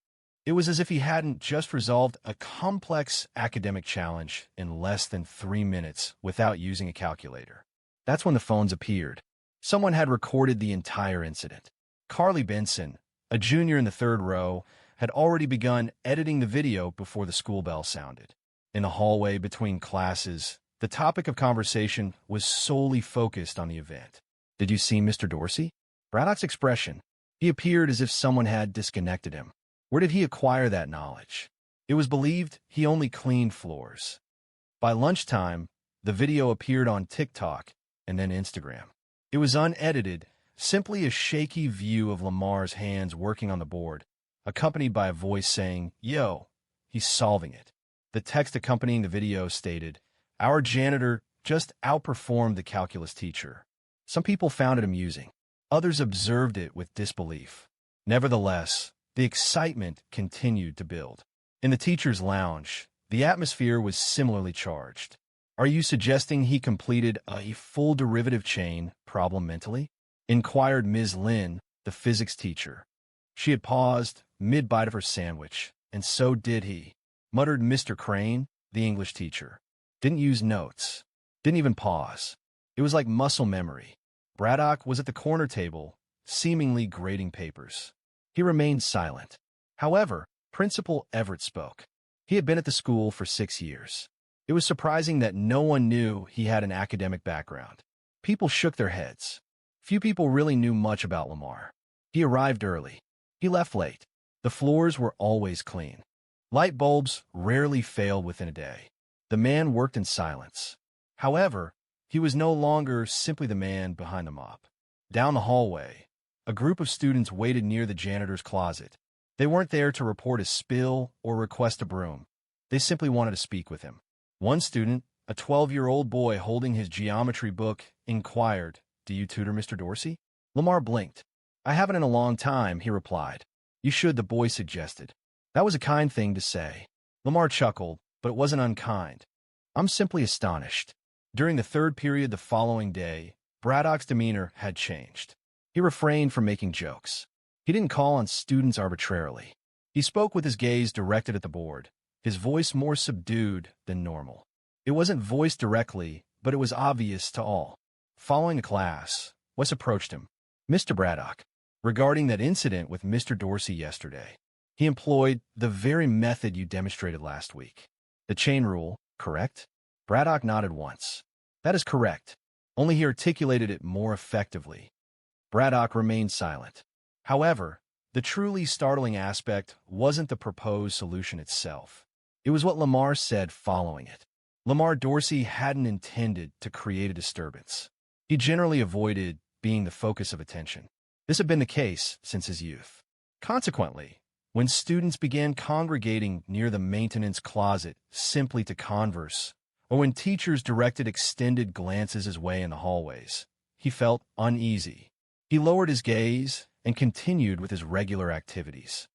It was as if he hadn't just resolved a complex academic challenge in less than 3 minutes without using a calculator. That's when the phones appeared. Someone had recorded the entire incident. Carly Benson, a junior in the third row, had already begun editing the video before the school bell sounded. In the hallway between classes, the topic of conversation was solely focused on the event. Did you see Mr. Dorsey? Braddock's expression. He appeared as if someone had disconnected him. Where did he acquire that knowledge? It was believed he only cleaned floors. By lunchtime, the video appeared on TikTok and then Instagram. It was unedited, simply a shaky view of Lamar's hands working on the board, accompanied by a voice saying, "Yo, he's solving it." The text accompanying the video stated, "Our janitor just outperformed the calculus teacher." Some people found it amusing. Others observed it with disbelief. Nevertheless, the excitement continued to build. In the teacher's lounge, the atmosphere was similarly charged. "Are you suggesting he completed a full derivative chain problem mentally?" inquired Ms. Lin, the physics teacher. She had paused mid-bite of her sandwich, and so did he, muttered Mr. Crane, the English teacher. Didn't use notes. Didn't even pause. It was like muscle memory. Braddock was at the corner table, seemingly grading papers. He remained silent. However, Principal Everett spoke. He had been at the school for 6 years. It was surprising that no one knew he had an academic background. People shook their heads. Few people really knew much about Lamar. He arrived early. He left late. The floors were always clean. Light bulbs rarely failed within a day. The man worked in silence. However, he was no longer simply the man behind the mop. Down the hallway, a group of students waited near the janitor's closet. They weren't there to report a spill or request a broom. They simply wanted to speak with him. One student, a 12-year-old boy holding his geometry book, inquired, "Do you tutor Mr. Dorsey?" Lamar blinked. "I haven't in a long time," he replied. "You should," the boy suggested. That was a kind thing to say. Lamar chuckled, but it wasn't unkind. "I'm simply astonished." During the third period the following day, Braddock's demeanor had changed. He refrained from making jokes. He didn't call on students arbitrarily. He spoke with his gaze directed at the board, his voice more subdued than normal. It wasn't voiced directly, but it was obvious to all. Following the class, Wes approached him. "Mr. Braddock, regarding that incident with Mr. Dorsey yesterday, he employed the very method you demonstrated last week. The chain rule, correct?" Braddock nodded once. "That is correct. Only he articulated it more effectively." Braddock remained silent. However, the truly startling aspect wasn't the proposed solution itself. It was what Lamar said following it. Lamar Dorsey hadn't intended to create a disturbance. He generally avoided being the focus of attention. This had been the case since his youth. Consequently, when students began congregating near the maintenance closet simply to converse, or when teachers directed extended glances his way in the hallways, he felt uneasy. He lowered his gaze and continued with his regular activities.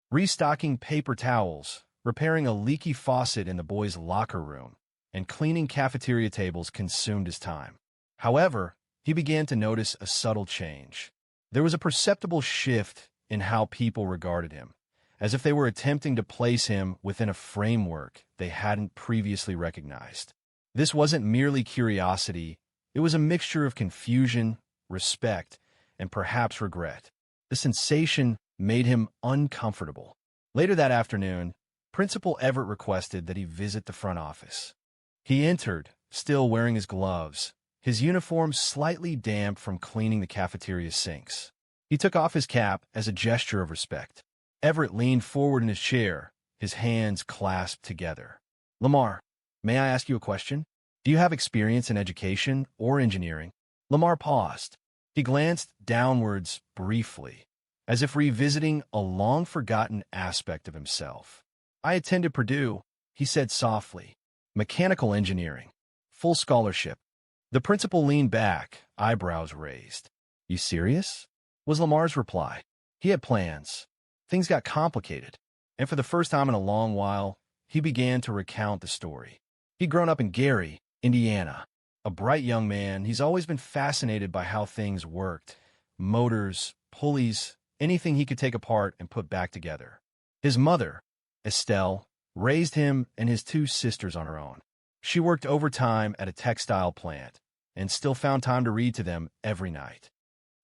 Restocking paper towels, repairing a leaky faucet in the boys' locker room, and cleaning cafeteria tables consumed his time. However, he began to notice a subtle change. There was a perceptible shift in how people regarded him, as if they were attempting to place him within a framework they hadn't previously recognized. This wasn't merely curiosity, it was a mixture of confusion, respect, and perhaps regret. The sensation made him uncomfortable. Later that afternoon, Principal Everett requested that he visit the front office. He entered, still wearing his gloves, his uniform slightly damp from cleaning the cafeteria sinks. He took off his cap as a gesture of respect. Everett leaned forward in his chair, his hands clasped together. "Lamar, may I ask you a question? Do you have experience in education or engineering?" Lamar paused. He glanced downwards briefly, as if revisiting a long-forgotten aspect of himself. "I attended Purdue," he said softly. "Mechanical engineering. Full scholarship." The principal leaned back, eyebrows raised. "You serious?" was Lamar's reply. He had plans. Things got complicated, and for the first time in a long while, he began to recount the story. He'd grown up in Gary, Indiana. A bright young man, he's always been fascinated by how things worked. Motors, pulleys, anything he could take apart and put back together. His mother, Estelle, raised him and his two sisters on her own. She worked overtime at a textile plant and still found time to read to them every night.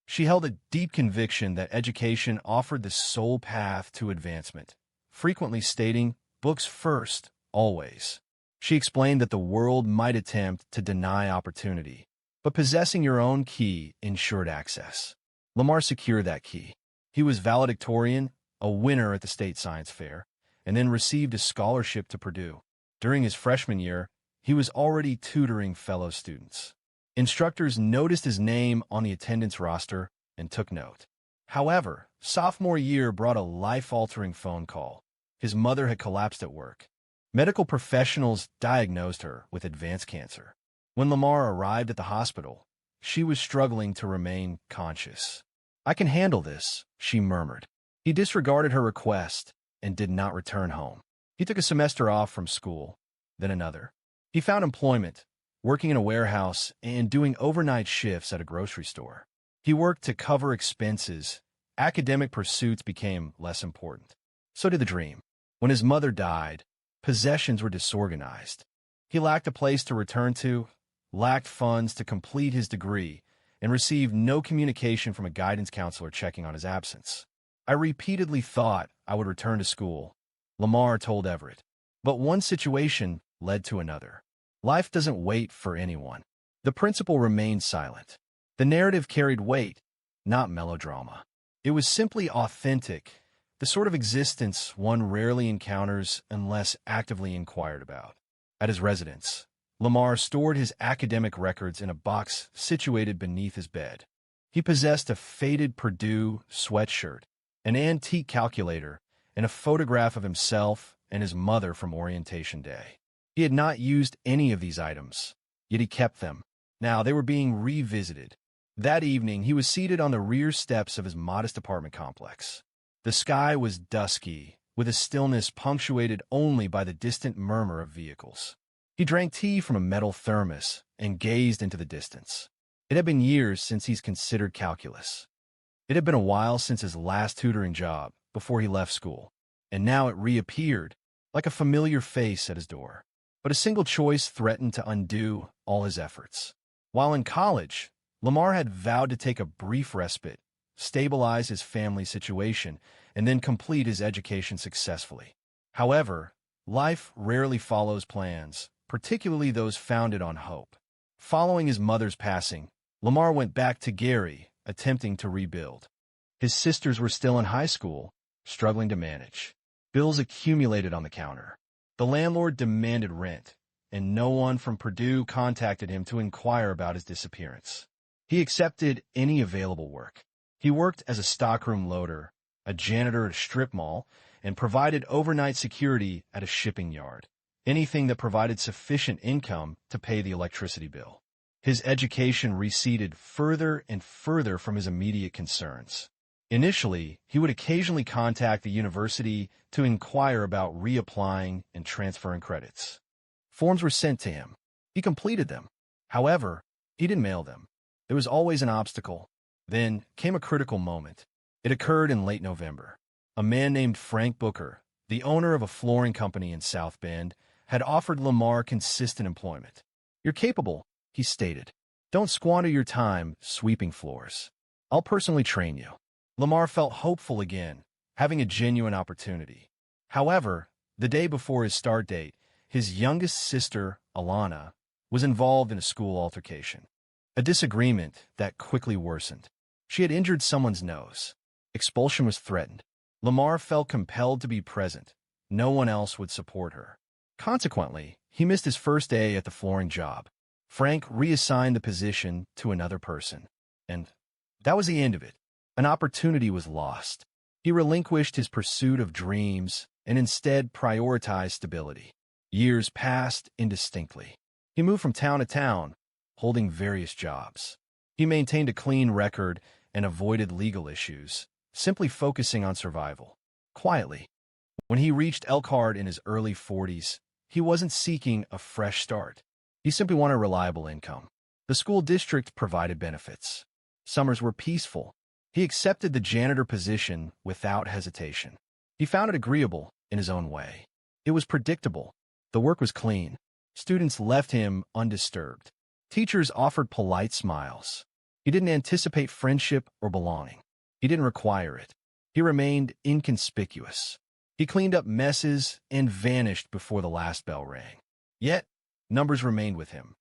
She held a deep conviction that education offered the sole path to advancement, frequently stating, "Books first, always." She explained that the world might attempt to deny opportunity, but possessing your own key ensured access. Lamar secured that key. He was valedictorian, a winner at the state science fair, and then received a scholarship to Purdue. During his freshman year, he was already tutoring fellow students. Instructors noticed his name on the attendance roster and took note. However, sophomore year brought a life-altering phone call. His mother had collapsed at work. Medical professionals diagnosed her with advanced cancer. When Lamar arrived at the hospital, she was struggling to remain conscious. "I can handle this," she murmured. He disregarded her request and did not return home. He took a semester off from school, then another. He found employment, working in a warehouse and doing overnight shifts at a grocery store. He worked to cover expenses. Academic pursuits became less important. So did the dream. When his mother died, possessions were disorganized. He lacked a place to return to, lacked funds to complete his degree, and received no communication from a guidance counselor checking on his absence. "I repeatedly thought I would return to school," Lamar told Everett. But one situation led to another. Life doesn't wait for anyone. The principal remained silent. The narrative carried weight, not melodrama. It was simply authentic, the sort of existence one rarely encounters unless actively inquired about. At his residence, Lamar stored his academic records in a box situated beneath his bed. He possessed a faded Purdue sweatshirt, an antique calculator, and a photograph of himself and his mother from orientation day. He had not used any of these items, yet he kept them. Now they were being revisited. That evening, he was seated on the rear steps of his modest apartment complex. The sky was dusky, with a stillness punctuated only by the distant murmur of vehicles. He drank tea from a metal thermos and gazed into the distance. It had been years since he's considered calculus. It had been a while since his last tutoring job, before he left school, and now it reappeared, like a familiar face at his door. But a single choice threatened to undo all his efforts. While in college, Lamar had vowed to take a brief respite, stabilize his family situation, and then complete his education successfully. However, life rarely follows plans, particularly those founded on hope. Following his mother's passing, Lamar went back to Gary, attempting to rebuild. His sisters were still in high school, struggling to manage. Bills accumulated on the counter. The landlord demanded rent, and no one from Purdue contacted him to inquire about his disappearance. He accepted any available work. He worked as a stockroom loader, a janitor at a strip mall, and provided overnight security at a shipping yard. Anything that provided sufficient income to pay the electricity bill. His education receded further and further from his immediate concerns. Initially, he would occasionally contact the university to inquire about reapplying and transferring credits. Forms were sent to him. He completed them. However, he didn't mail them. There was always an obstacle. Then came a critical moment. It occurred in late November. A man named Frank Booker, the owner of a flooring company in South Bend, had offered Lamar consistent employment. "You're capable," he stated. "Don't squander your time sweeping floors. I'll personally train you." Lamar felt hopeful again, having a genuine opportunity. However, the day before his start date, his youngest sister, Alana, was involved in a school altercation. A disagreement that quickly worsened. She had injured someone's nose. Expulsion was threatened. Lamar felt compelled to be present. No one else would support her. Consequently, he missed his first day at the flooring job. Frank reassigned the position to another person. And that was the end of it. An opportunity was lost. He relinquished his pursuit of dreams and instead prioritized stability. Years passed indistinctly. He moved from town to town, holding various jobs. He maintained a clean record and avoided legal issues, simply focusing on survival. Quietly. When he reached Elkhart in his early 40s, he wasn't seeking a fresh start. He simply wanted a reliable income. The school district provided benefits. Summers were peaceful. He accepted the janitor position without hesitation. He found it agreeable in his own way. It was predictable. The work was clean. Students left him undisturbed. Teachers offered polite smiles. He didn't anticipate friendship or belonging. He didn't require it. He remained inconspicuous. He cleaned up messes and vanished before the last bell rang. Yet, numbers remained with him.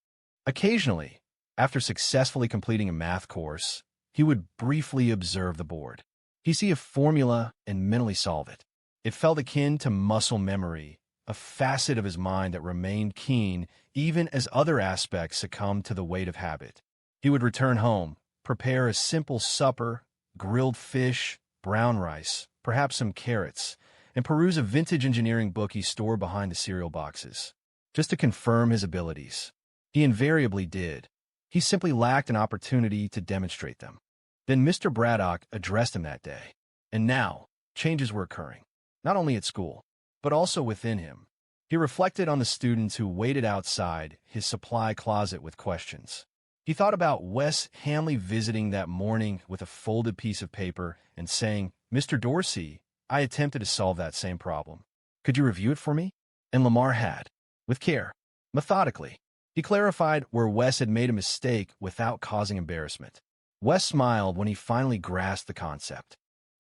Occasionally, after successfully completing a math course, he would briefly observe the board. He'd see a formula and mentally solve it. It felt akin to muscle memory, a facet of his mind that remained keen even as other aspects succumbed to the weight of habit. He would return home, prepare a simple supper, grilled fish, brown rice, perhaps some carrots, and peruse a vintage engineering book he stored behind the cereal boxes. Just to confirm his abilities. He invariably did. He simply lacked an opportunity to demonstrate them. Then Mr. Braddock addressed him that day. And now, changes were occurring, not only at school, but also within him. He reflected on the students who waited outside his supply closet with questions. He thought about Wes Hanley visiting that morning with a folded piece of paper and saying, "Mr. Dorsey, I attempted to solve that same problem. Could you review it for me?" And Lamar had, with care, methodically. He clarified where Wes had made a mistake without causing embarrassment. Wes smiled when he finally grasped the concept.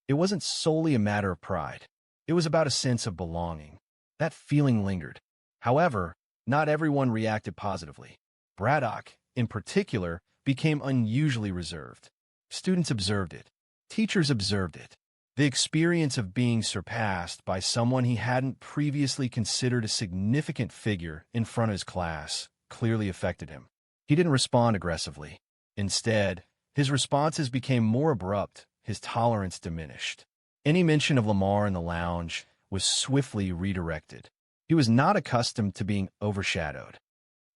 It wasn't solely a matter of pride. It was about a sense of belonging. That feeling lingered. However, not everyone reacted positively. Braddock, in particular, became unusually reserved. Students observed it. Teachers observed it. The experience of being surpassed by someone he hadn't previously considered a significant figure in front of his class clearly affected him. He didn't respond aggressively. Instead, his responses became more abrupt, his tolerance diminished. Any mention of Lamar in the lounge was swiftly redirected. He was not accustomed to being overshadowed,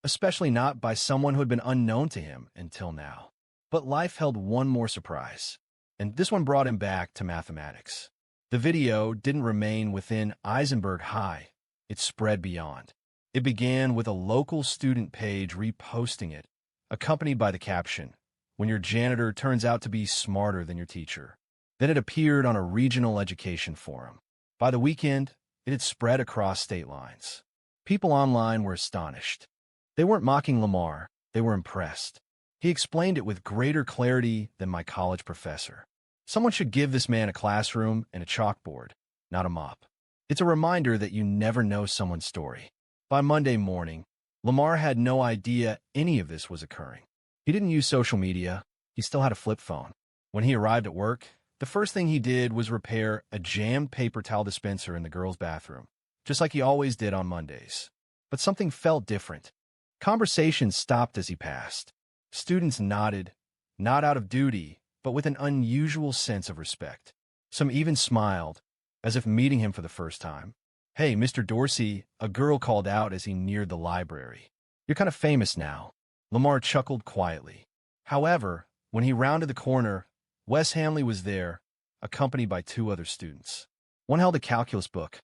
especially not by someone who had been unknown to him until now. But life held one more surprise, and this one brought him back to mathematics. The video didn't remain within Eisenberg High. It spread beyond. It began with a local student page reposting it, accompanied by the caption, "When your janitor turns out to be smarter than your teacher." Then it appeared on a regional education forum. By the weekend, it had spread across state lines. People online were astonished. They weren't mocking Lamar, they were impressed. He explained it with greater clarity than my college professor. Someone should give this man a classroom and a chalkboard, not a mop. It's a reminder that you never know someone's story. By Monday morning, Lamar had no idea any of this was occurring. He didn't use social media. He still had a flip phone. When he arrived at work, the first thing he did was repair a jammed paper towel dispenser in the girls' bathroom, just like he always did on Mondays. But something felt different. Conversations stopped as he passed. Students nodded, not out of duty, but with an unusual sense of respect. Some even smiled, as if meeting him for the first time. "Hey, Mr. Dorsey," a girl called out as he neared the library. "You're kind of famous now." Lamar chuckled quietly. However, when he rounded the corner, Wes Hamley was there, accompanied by two other students. One held a calculus book.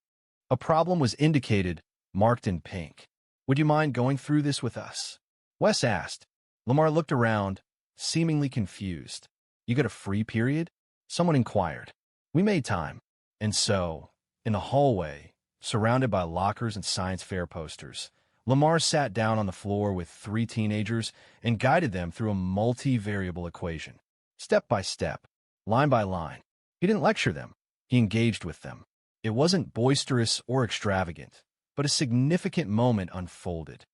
A problem was indicated, marked in pink. "Would you mind going through this with us?" Wes asked. Lamar looked around, seemingly confused. "You got a free period?" Someone inquired. We made time. And so, in the hallway, surrounded by lockers and science fair posters, Lamar sat down on the floor with three teenagers and guided them through a multivariable equation. Step by step, line by line. He didn't lecture them. He engaged with them. It wasn't boisterous or extravagant, but a significant moment unfolded.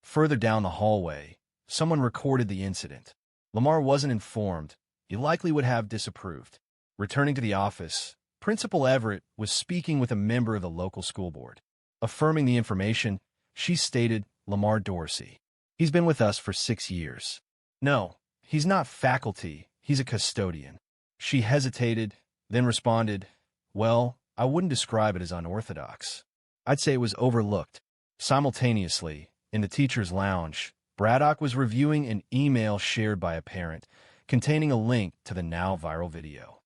Further down the hallway, someone recorded the incident. Lamar wasn't informed. He likely would have disapproved. Returning to the office, Principal Everett was speaking with a member of the local school board. Affirming the information, she stated, "Lamar Dorsey. He's been with us for 6 years. No, he's not faculty. He's a custodian." She hesitated, then responded, "Well, I wouldn't describe it as unorthodox. I'd say it was overlooked." Simultaneously, in the teacher's lounge, Braddock was reviewing an email shared by a parent containing a link to the now viral video.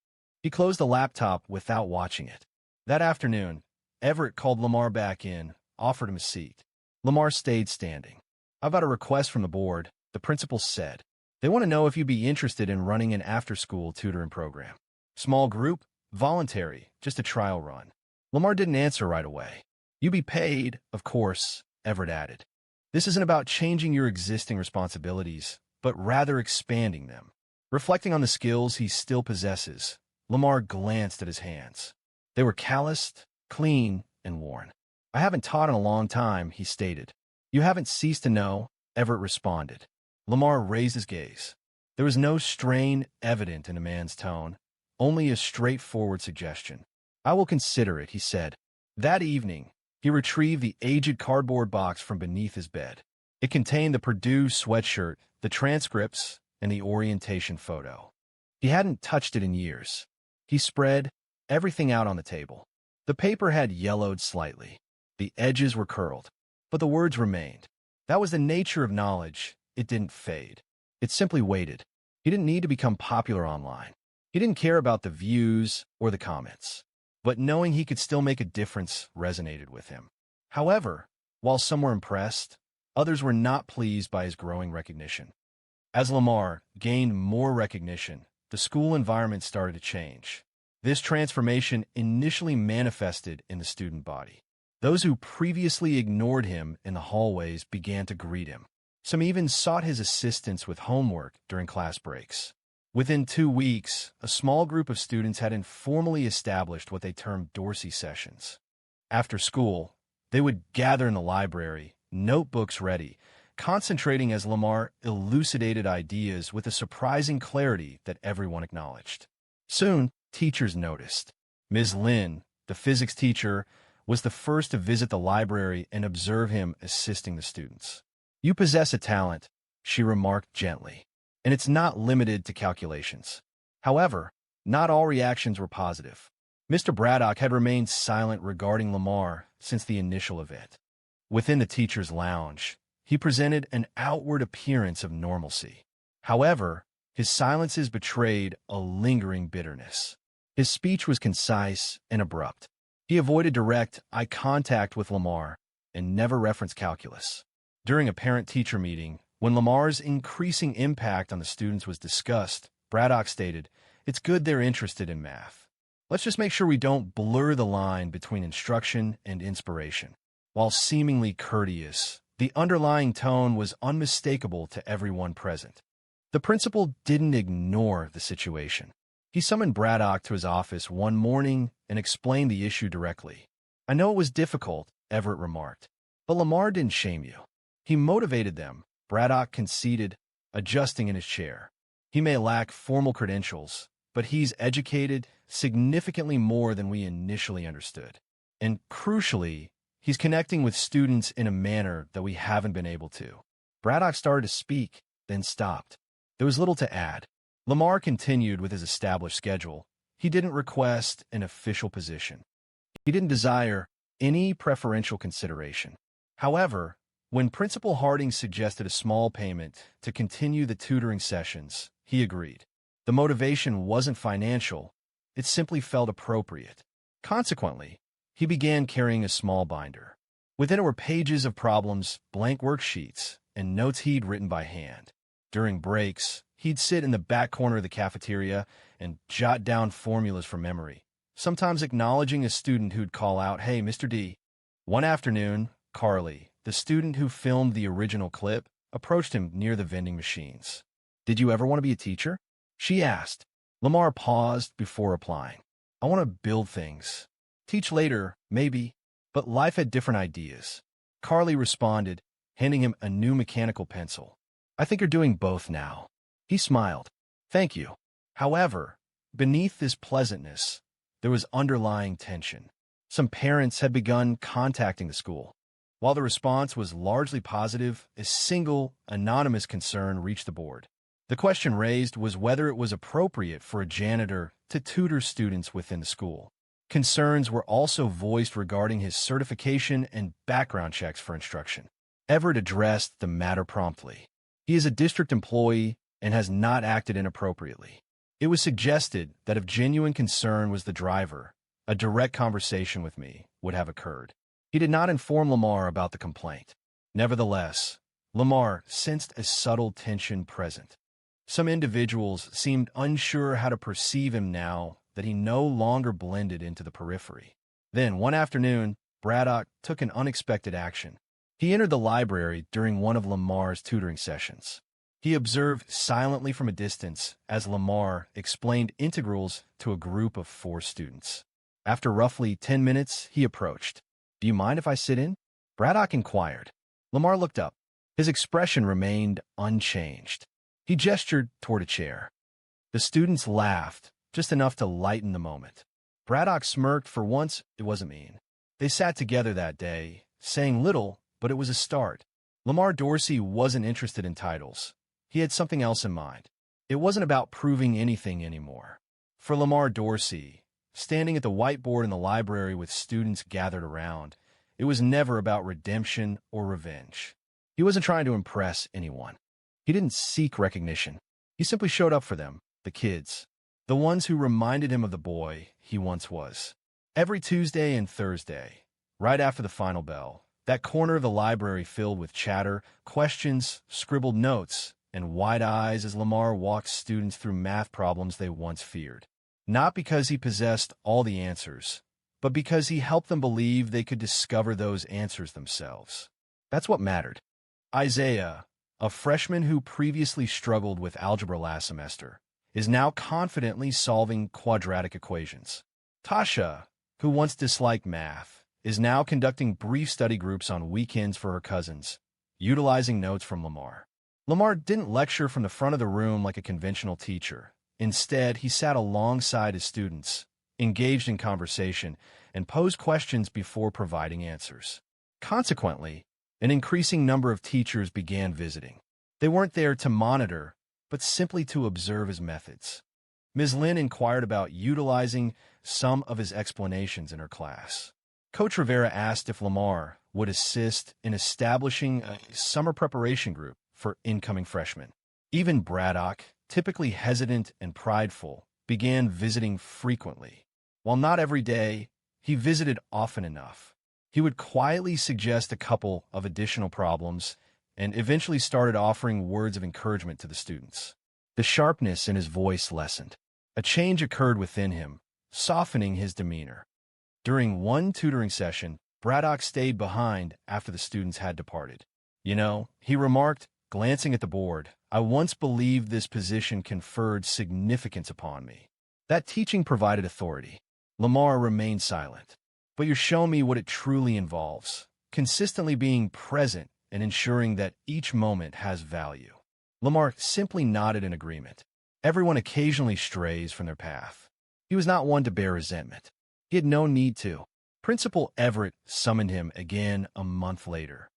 He closed the laptop without watching it. That afternoon, Everett called Lamar back in, offered him a seat. Lamar stayed standing. "I've got a request from the board," the principal said. "They want to know if you'd be interested in running an after-school tutoring program. Small group, voluntary, just a trial run." Lamar didn't answer right away. "You be paid, of course," Everett added. "This isn't about changing your existing responsibilities, but rather expanding them." Reflecting on the skills he still possesses, Lamar glanced at his hands. They were calloused, clean, and worn. "I haven't taught in a long time," he stated. "You haven't ceased to know," Everett responded. Lamar raised his gaze. There was no strain evident in the man's tone, only a straightforward suggestion. "I will consider it," he said. That evening, he retrieved the aged cardboard box from beneath his bed. It contained the Purdue sweatshirt, the transcripts, and the orientation photo. He hadn't touched it in years. He spread everything out on the table. The paper had yellowed slightly. The edges were curled, but the words remained. That was the nature of knowledge. It didn't fade. It simply waited. He didn't need to become popular online. He didn't care about the views or the comments. But knowing he could still make a difference resonated with him. However, while some were impressed, others were not pleased by his growing recognition. As Lamar gained more recognition, the school environment started to change. This transformation initially manifested in the student body. Those who previously ignored him in the hallways began to greet him. Some even sought his assistance with homework during class breaks. Within 2 weeks, a small group of students had informally established what they termed Dorsey sessions. After school, they would gather in the library, notebooks ready, concentrating as Lamar elucidated ideas with a surprising clarity that everyone acknowledged. Soon, teachers noticed. Ms. Lin, the physics teacher, was the first to visit the library and observe him assisting the students. "You possess a talent," she remarked gently, "and it's not limited to calculations." However, not all reactions were positive. Mr. Braddock had remained silent regarding Lamar since the initial event. Within the teacher's lounge, he presented an outward appearance of normalcy. However, his silences betrayed a lingering bitterness. His speech was concise and abrupt. He avoided direct eye contact with Lamar and never referenced calculus. During a parent-teacher meeting, when Lamar's increasing impact on the students was discussed, Braddock stated, "It's good they're interested in math. Let's just make sure we don't blur the line between instruction and inspiration." While seemingly courteous, the underlying tone was unmistakable to everyone present. The principal didn't ignore the situation. He summoned Braddock to his office one morning and explained the issue directly. "I know it was difficult," Everett remarked, "but Lamar didn't shame you. He motivated them," Braddock conceded, adjusting in his chair. "He may lack formal credentials, but he's educated significantly more than we initially understood. And crucially, he's connecting with students in a manner that we haven't been able to." Braddock started to speak, then stopped. There was little to add. Lamar continued with his established schedule. He didn't request an official position. He didn't desire any preferential consideration. However, when Principal Harding suggested a small payment to continue the tutoring sessions, he agreed. The motivation wasn't financial, it simply felt appropriate. Consequently, he began carrying a small binder. Within it were pages of problems, blank worksheets, and notes he'd written by hand. During breaks, he'd sit in the back corner of the cafeteria and jot down formulas from memory, sometimes acknowledging a student who'd call out, "Hey, Mr. D." One afternoon, Carly, the student who filmed the original clip, approached him near the vending machines. "Did you ever want to be a teacher?" she asked. Lamar paused before replying. "I want to build things. Teach later, maybe, but life had different ideas." Carly responded, handing him a new mechanical pencil. "I think you're doing both now." He smiled. "Thank you." However, beneath this pleasantness, there was underlying tension. Some parents had begun contacting the school. While the response was largely positive, a single, anonymous concern reached the board. The question raised was whether it was appropriate for a janitor to tutor students within the school. Concerns were also voiced regarding his certification and background checks for instruction. Everett addressed the matter promptly. He is a district employee and has not acted inappropriately. It was suggested that if genuine concern was the driver, a direct conversation with me would have occurred. He did not inform Lamar about the complaint. Nevertheless, Lamar sensed a subtle tension present. Some individuals seemed unsure how to perceive him now that he no longer blended into the periphery. Then, one afternoon, Braddock took an unexpected action. He entered the library during one of Lamar's tutoring sessions. He observed silently from a distance as Lamar explained integrals to a group of 4 students. After roughly 10 minutes, he approached. "Do you mind if I sit in?" Braddock inquired. Lamar looked up. His expression remained unchanged. He gestured toward a chair. The students laughed, just enough to lighten the moment. Braddock smirked. For once, it wasn't mean. They sat together that day, saying little, but it was a start. Lamar Dorsey wasn't interested in titles. He had something else in mind. It wasn't about proving anything anymore. For Lamar Dorsey, standing at the whiteboard in the library with students gathered around, it was never about redemption or revenge. He wasn't trying to impress anyone. He didn't seek recognition. He simply showed up for them, the kids, the ones who reminded him of the boy he once was. Every Tuesday and Thursday, right after the final bell, that corner of the library filled with chatter, questions, scribbled notes, and wide eyes as Lamar walked students through math problems they once feared. Not because he possessed all the answers, but because he helped them believe they could discover those answers themselves. That's what mattered. Isaiah, a freshman who previously struggled with algebra last semester, is now confidently solving quadratic equations. Tasha, who once disliked math, is now conducting brief study groups on weekends for her cousins, utilizing notes from Lamar. Lamar didn't lecture from the front of the room like a conventional teacher. Instead, he sat alongside his students, engaged in conversation, and posed questions before providing answers. Consequently, an increasing number of teachers began visiting. They weren't there to monitor, but simply to observe his methods. Ms. Lin inquired about utilizing some of his explanations in her class. Coach Rivera asked if Lamar would assist in establishing a summer preparation group for incoming freshmen. Even Braddock, typically hesitant and prideful, began visiting frequently. While not every day, he visited often enough. He would quietly suggest a couple of additional problems and eventually started offering words of encouragement to the students. The sharpness in his voice lessened. A change occurred within him, softening his demeanor. During one tutoring session, Braddock stayed behind after the students had departed. "You know," he remarked, glancing at the board, "I once believed this position conferred significance upon me. That teaching provided authority." Lamar remained silent. "But you're showing me what it truly involves, consistently being present and ensuring that each moment has value." Lamar simply nodded in agreement. Everyone occasionally strays from their path. He was not one to bear resentment. He had no need to. Principal Everett summoned him again a month later.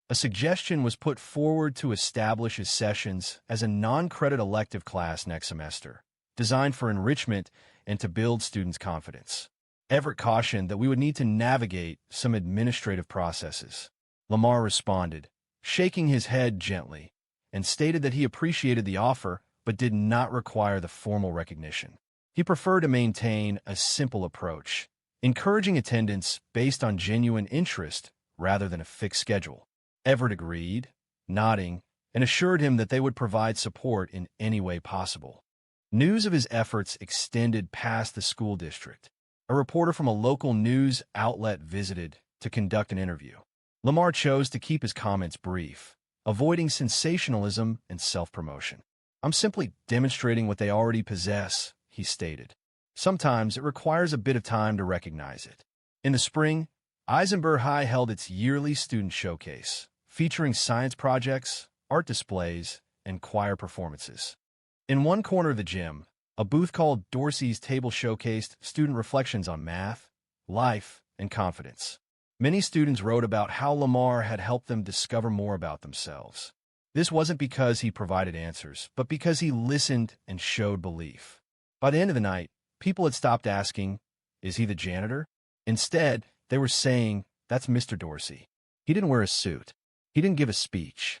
A suggestion was put forward to establish his sessions as a non-credit elective class next semester, designed for enrichment and to build students' confidence. Everett cautioned that we would need to navigate some administrative processes. Lamar responded, shaking his head gently, and stated that he appreciated the offer but did not require the formal recognition. He preferred to maintain a simple approach, encouraging attendance based on genuine interest rather than a fixed schedule. Everett agreed, nodding, and assured him that they would provide support in any way possible. News of his efforts extended past the school district. A reporter from a local news outlet visited to conduct an interview. Lamar chose to keep his comments brief, avoiding sensationalism and self-promotion. "I'm simply demonstrating what they already possess," he stated. "Sometimes it requires a bit of time to recognize it." In the spring, Eisenberg High held its yearly student showcase, featuring science projects, art displays, and choir performances. In one corner of the gym, a booth called Dorsey's Table showcased student reflections on math, life, and confidence. Many students wrote about how Lamar had helped them discover more about themselves. This wasn't because he provided answers, but because he listened and showed belief. By the end of the night, people had stopped asking, "Is he the janitor?" Instead, they were saying, "That's Mr. Dorsey." He didn't wear a suit. He didn't give a speech.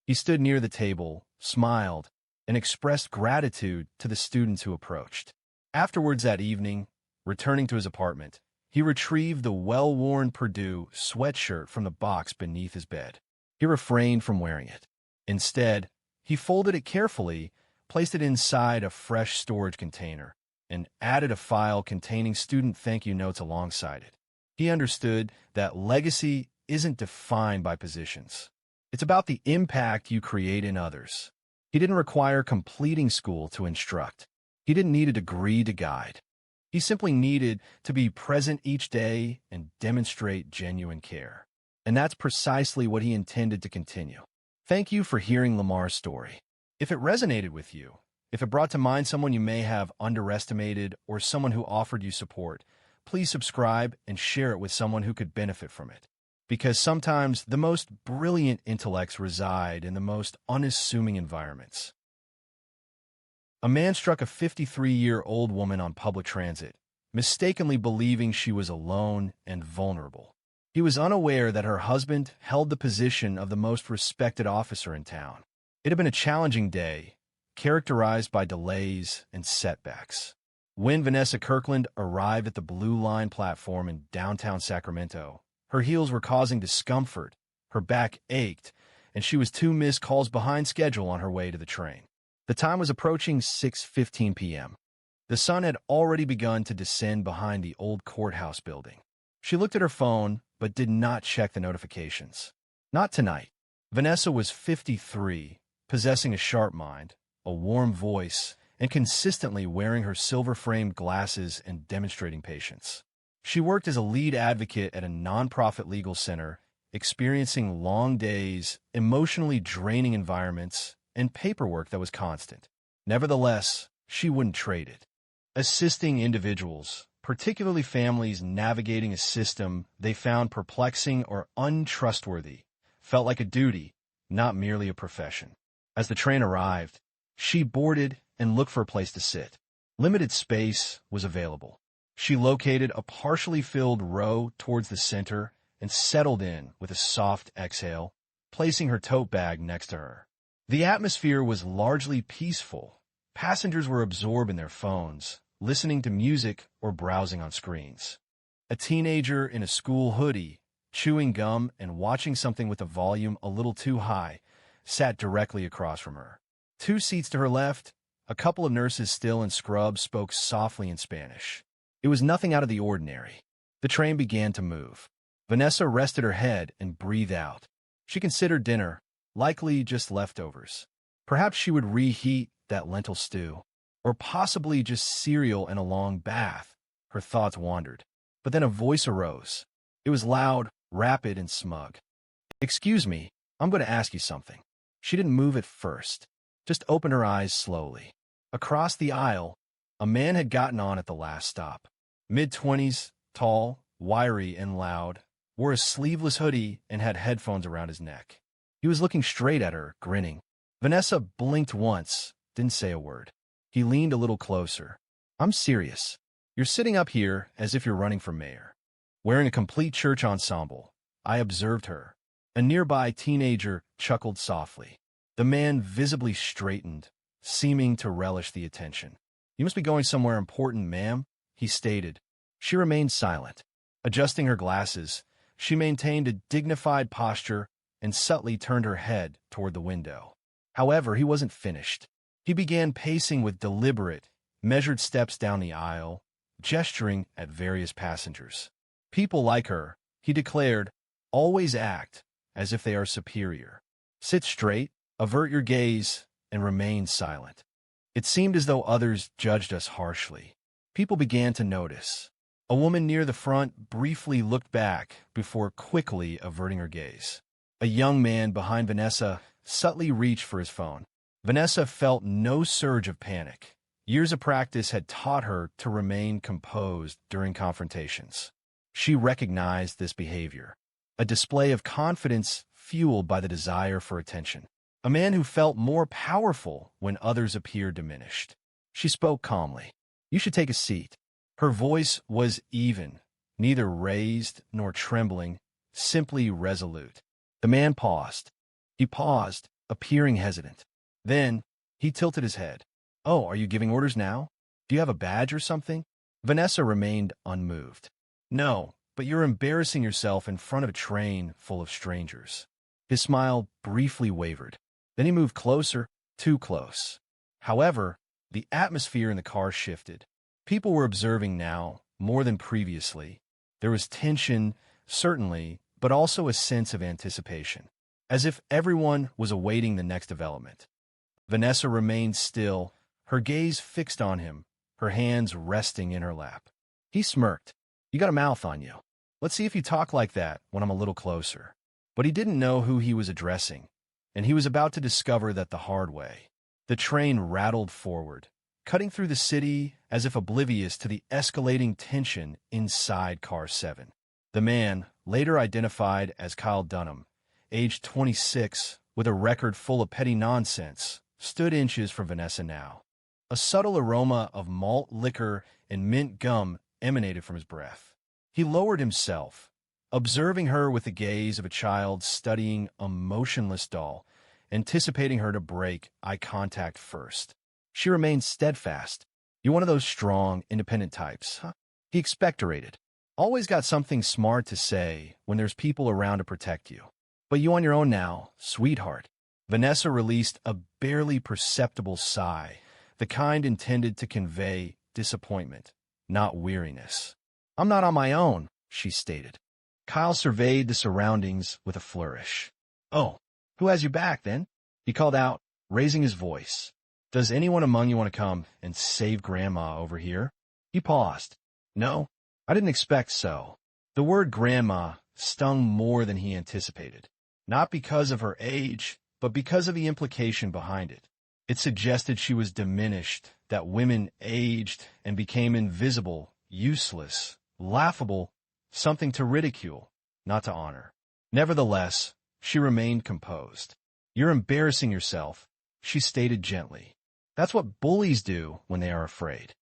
He stood near the table, smiled, and expressed gratitude to the students who approached. Afterwards that evening, returning to his apartment, he retrieved the well-worn Purdue sweatshirt from the box beneath his bed. He refrained from wearing it. Instead, he folded it carefully, placed it inside a fresh storage container, and added a file containing student thank-you notes alongside it. He understood that legacy isn't defined by positions. It's about the impact you create in others. He didn't require completing school to instruct. He didn't need a degree to guide. He simply needed to be present each day and demonstrate genuine care. And that's precisely what he intended to continue. Thank you for hearing Lamar's story. If it resonated with you, if it brought to mind someone you may have underestimated or someone who offered you support, please subscribe and share it with someone who could benefit from it. Because sometimes the most brilliant intellects reside in the most unassuming environments. A man struck a 53-year-old woman on public transit, mistakenly believing she was alone and vulnerable. He was unaware that her husband held the position of the most respected officer in town. It had been a challenging day, characterized by delays and setbacks. When Vanessa Kirkland arrived at the Blue Line platform in downtown Sacramento, her heels were causing discomfort, her back ached, and she was 2 missed calls behind schedule on her way to the train. The time was approaching 6:15 p.m. The sun had already begun to descend behind the old courthouse building. She looked at her phone, but did not check the notifications. Not tonight. Vanessa was 53, possessing a sharp mind, a warm voice, and consistently wearing her silver-framed glasses and demonstrating patience. She worked as a lead advocate at a nonprofit legal center, experiencing long days, emotionally draining environments, and paperwork that was constant. Nevertheless, she wouldn't trade it. Assisting individuals, particularly families navigating a system they found perplexing or untrustworthy, felt like a duty, not merely a profession. As the train arrived, she boarded and looked for a place to sit. Limited space was available. She located a partially filled row towards the center and settled in with a soft exhale, placing her tote bag next to her. The atmosphere was largely peaceful. Passengers were absorbed in their phones, listening to music or browsing on screens. A teenager in a school hoodie, chewing gum and watching something with the volume a little too high, sat directly across from her. 2 seats to her left, a couple of nurses still in scrubs spoke softly in Spanish. It was nothing out of the ordinary. The train began to move. Vanessa rested her head and breathed out. She considered dinner, likely just leftovers. Perhaps she would reheat that lentil stew, or possibly just cereal and a long bath. Her thoughts wandered. But then a voice arose. It was loud, rapid, and smug. "Excuse me, I'm going to ask you something." She didn't move at first, just opened her eyes slowly. Across the aisle, a man had gotten on at the last stop. Mid-20s, tall, wiry, and loud, wore a sleeveless hoodie and had headphones around his neck. He was looking straight at her, grinning. Vanessa blinked once, didn't say a word. He leaned a little closer. "I'm serious. You're sitting up here as if you're running for mayor." Wearing a complete church ensemble, I observed her. A nearby teenager chuckled softly. The man visibly straightened, seeming to relish the attention. "You must be going somewhere important, ma'am," he stated. She remained silent. Adjusting her glasses, she maintained a dignified posture and subtly turned her head toward the window. However, he wasn't finished. He began pacing with deliberate, measured steps down the aisle, gesturing at various passengers. "People like her," he declared, "always act as if they are superior. Sit straight, avert your gaze, and remain silent." It seemed as though others judged us harshly. People began to notice. A woman near the front briefly looked back before quickly averting her gaze. A young man behind Vanessa subtly reached for his phone. Vanessa felt no surge of panic. Years of practice had taught her to remain composed during confrontations. She recognized this behavior, a display of confidence fueled by the desire for attention. A man who felt more powerful when others appeared diminished. She spoke calmly. "You should take a seat." Her voice was even, neither raised nor trembling, simply resolute. The man paused. He paused, appearing hesitant. Then, he tilted his head. "Oh, are you giving orders now? Do you have a badge or something?" Vanessa remained unmoved. "No, but you're embarrassing yourself in front of a train full of strangers." His smile briefly wavered. Then he moved closer, too close. However, the atmosphere in the car shifted. People were observing now, more than previously. There was tension, certainly, but also a sense of anticipation, as if everyone was awaiting the next development. Vanessa remained still, her gaze fixed on him, her hands resting in her lap. He smirked. "You got a mouth on you. Let's see if you talk like that when I'm a little closer." But he didn't know who he was addressing, and he was about to discover that the hard way. The train rattled forward, cutting through the city as if oblivious to the escalating tension inside Car 7. The man, later identified as Kyle Dunham, aged 26, with a record full of petty nonsense, stood inches from Vanessa now. A subtle aroma of malt liquor and mint gum emanated from his breath. He lowered himself, observing her with the gaze of a child studying a motionless doll, anticipating her to break eye contact first. She remained steadfast. "You're one of those strong, independent types, huh?" He expectorated. "Always got something smart to say when there's people around to protect you. But you on your own now, sweetheart." Vanessa released a barely perceptible sigh, the kind intended to convey disappointment, not weariness. "I'm not on my own," she stated. Kyle surveyed the surroundings with a flourish. "Oh, who has you back, then?" he called out, raising his voice. Does anyone among you want to come and save Grandma over here? He paused. No, I didn't expect so. The word grandma stung more than he anticipated, not because of her age, but because of the implication behind it. It suggested she was diminished, that women aged and became invisible, useless, laughable, something to ridicule, not to honor. Nevertheless, she remained composed. You're embarrassing yourself, she stated gently. That's what bullies do when they are afraid.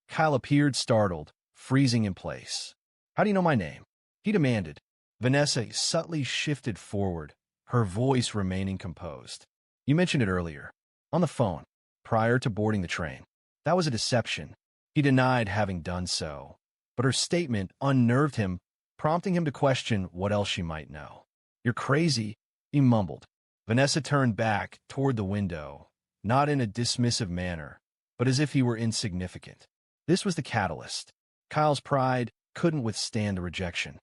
Kyle appeared startled, freezing in place. How do you know my name? He demanded. Vanessa subtly shifted forward, her voice remaining composed. You mentioned it earlier. On the phone, prior to boarding the train. That was a deception. He denied having done so. But her statement unnerved him, prompting him to question what else she might know. You're crazy, he mumbled. Vanessa turned back toward the window, not in a dismissive manner, but as if he were insignificant. This was the catalyst. Kyle's pride couldn't withstand the rejection.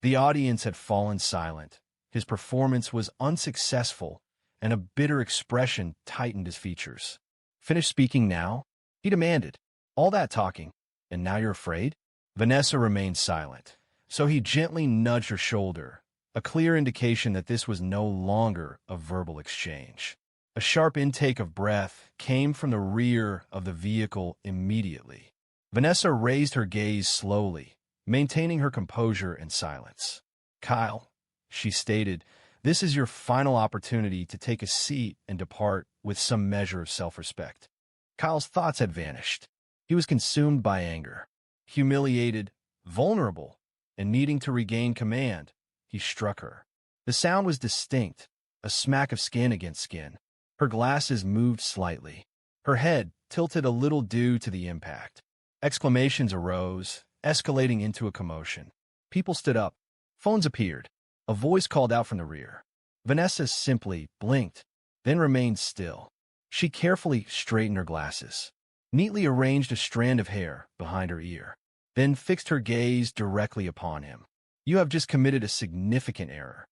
The audience had fallen silent. His performance was unsuccessful, and a bitter expression tightened his features. Finish speaking now? He demanded. All that talking, and now you're afraid? Vanessa remained silent, so he gently nudged her shoulder, a clear indication that this was no longer a verbal exchange. A sharp intake of breath came from the rear of the vehicle immediately. Vanessa raised her gaze slowly, maintaining her composure and silence. Kyle, she stated, this is your final opportunity to take a seat and depart with some measure of self-respect. Kyle's thoughts had vanished. He was consumed by anger. Humiliated, vulnerable, and needing to regain command, he struck her. The sound was distinct, a smack of skin against skin. Her glasses moved slightly. Her head tilted a little due to the impact. Exclamations arose, escalating into a commotion. People stood up. Phones appeared. A voice called out from the rear. Vanessa simply blinked, then remained still. She carefully straightened her glasses, neatly arranged a strand of hair behind her ear, then fixed her gaze directly upon him. You have just committed a significant error.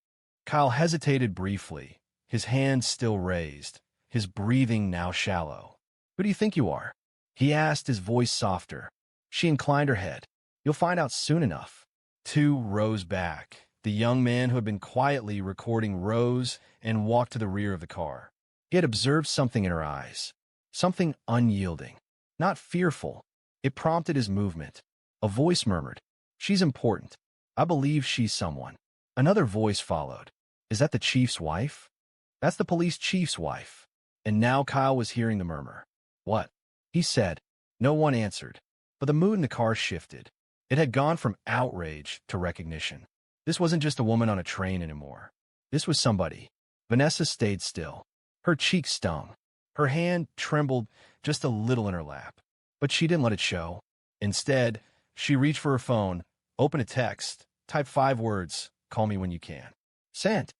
Kyle hesitated briefly, his hands still raised, his breathing now shallow. Who do you think you are? He asked, his voice softer. She inclined her head. You'll find out soon enough. Two rose back. The young man who had been quietly recording rose and walked to the rear of the car. He had observed something in her eyes, something unyielding, not fearful. It prompted his movement. A voice murmured, She's important. I believe she's someone. Another voice followed. Is that the chief's wife? That's the police chief's wife. And now Kyle was hearing the murmur. What? He said. No one answered, but the mood in the car shifted. It had gone from outrage to recognition. This wasn't just a woman on a train anymore. This was somebody. Vanessa stayed still. Her cheek stung. Her hand trembled just a little in her lap. But she didn't let it show. Instead, she reached for her phone, opened a text, typed 5 words, call me when you can. Sent.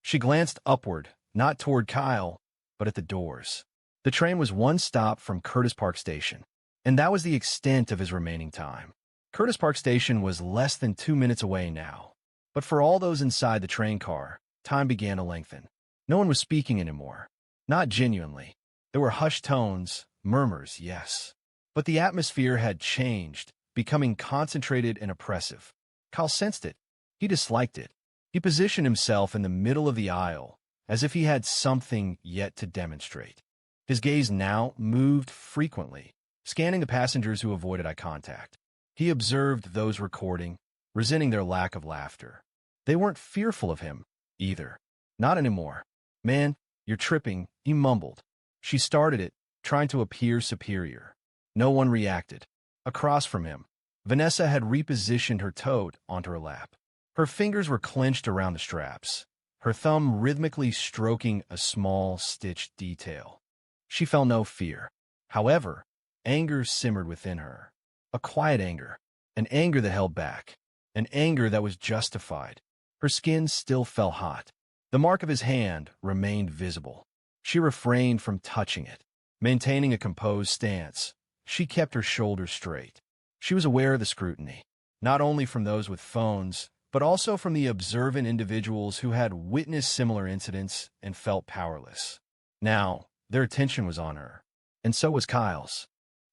She glanced upward, not toward Kyle, but at the doors. The train was one stop from Curtis Park Station, and that was the extent of his remaining time. Curtis Park Station was less than 2 minutes away now. But for all those inside the train car, time began to lengthen. No one was speaking anymore. Not genuinely. There were hushed tones, murmurs, yes. But the atmosphere had changed, becoming concentrated and oppressive. Kyle sensed it. He disliked it. He positioned himself in the middle of the aisle, as if he had something yet to demonstrate. His gaze now moved frequently, scanning the passengers who avoided eye contact. He observed those recording, resenting their lack of laughter. They weren't fearful of him, either. Not anymore. Man, you're tripping, he mumbled. She started it, trying to appear superior. No one reacted. Across from him, Vanessa had repositioned her tote onto her lap. Her fingers were clenched around the straps, her thumb rhythmically stroking a small stitched detail. She felt no fear. However, anger simmered within her. A quiet anger, an anger that held back, an anger that was justified. Her skin still felt hot. The mark of his hand remained visible. She refrained from touching it. Maintaining a composed stance, she kept her shoulders straight. She was aware of the scrutiny, not only from those with phones, but also from the observant individuals who had witnessed similar incidents and felt powerless. Now, their attention was on her. and so was Kyle's.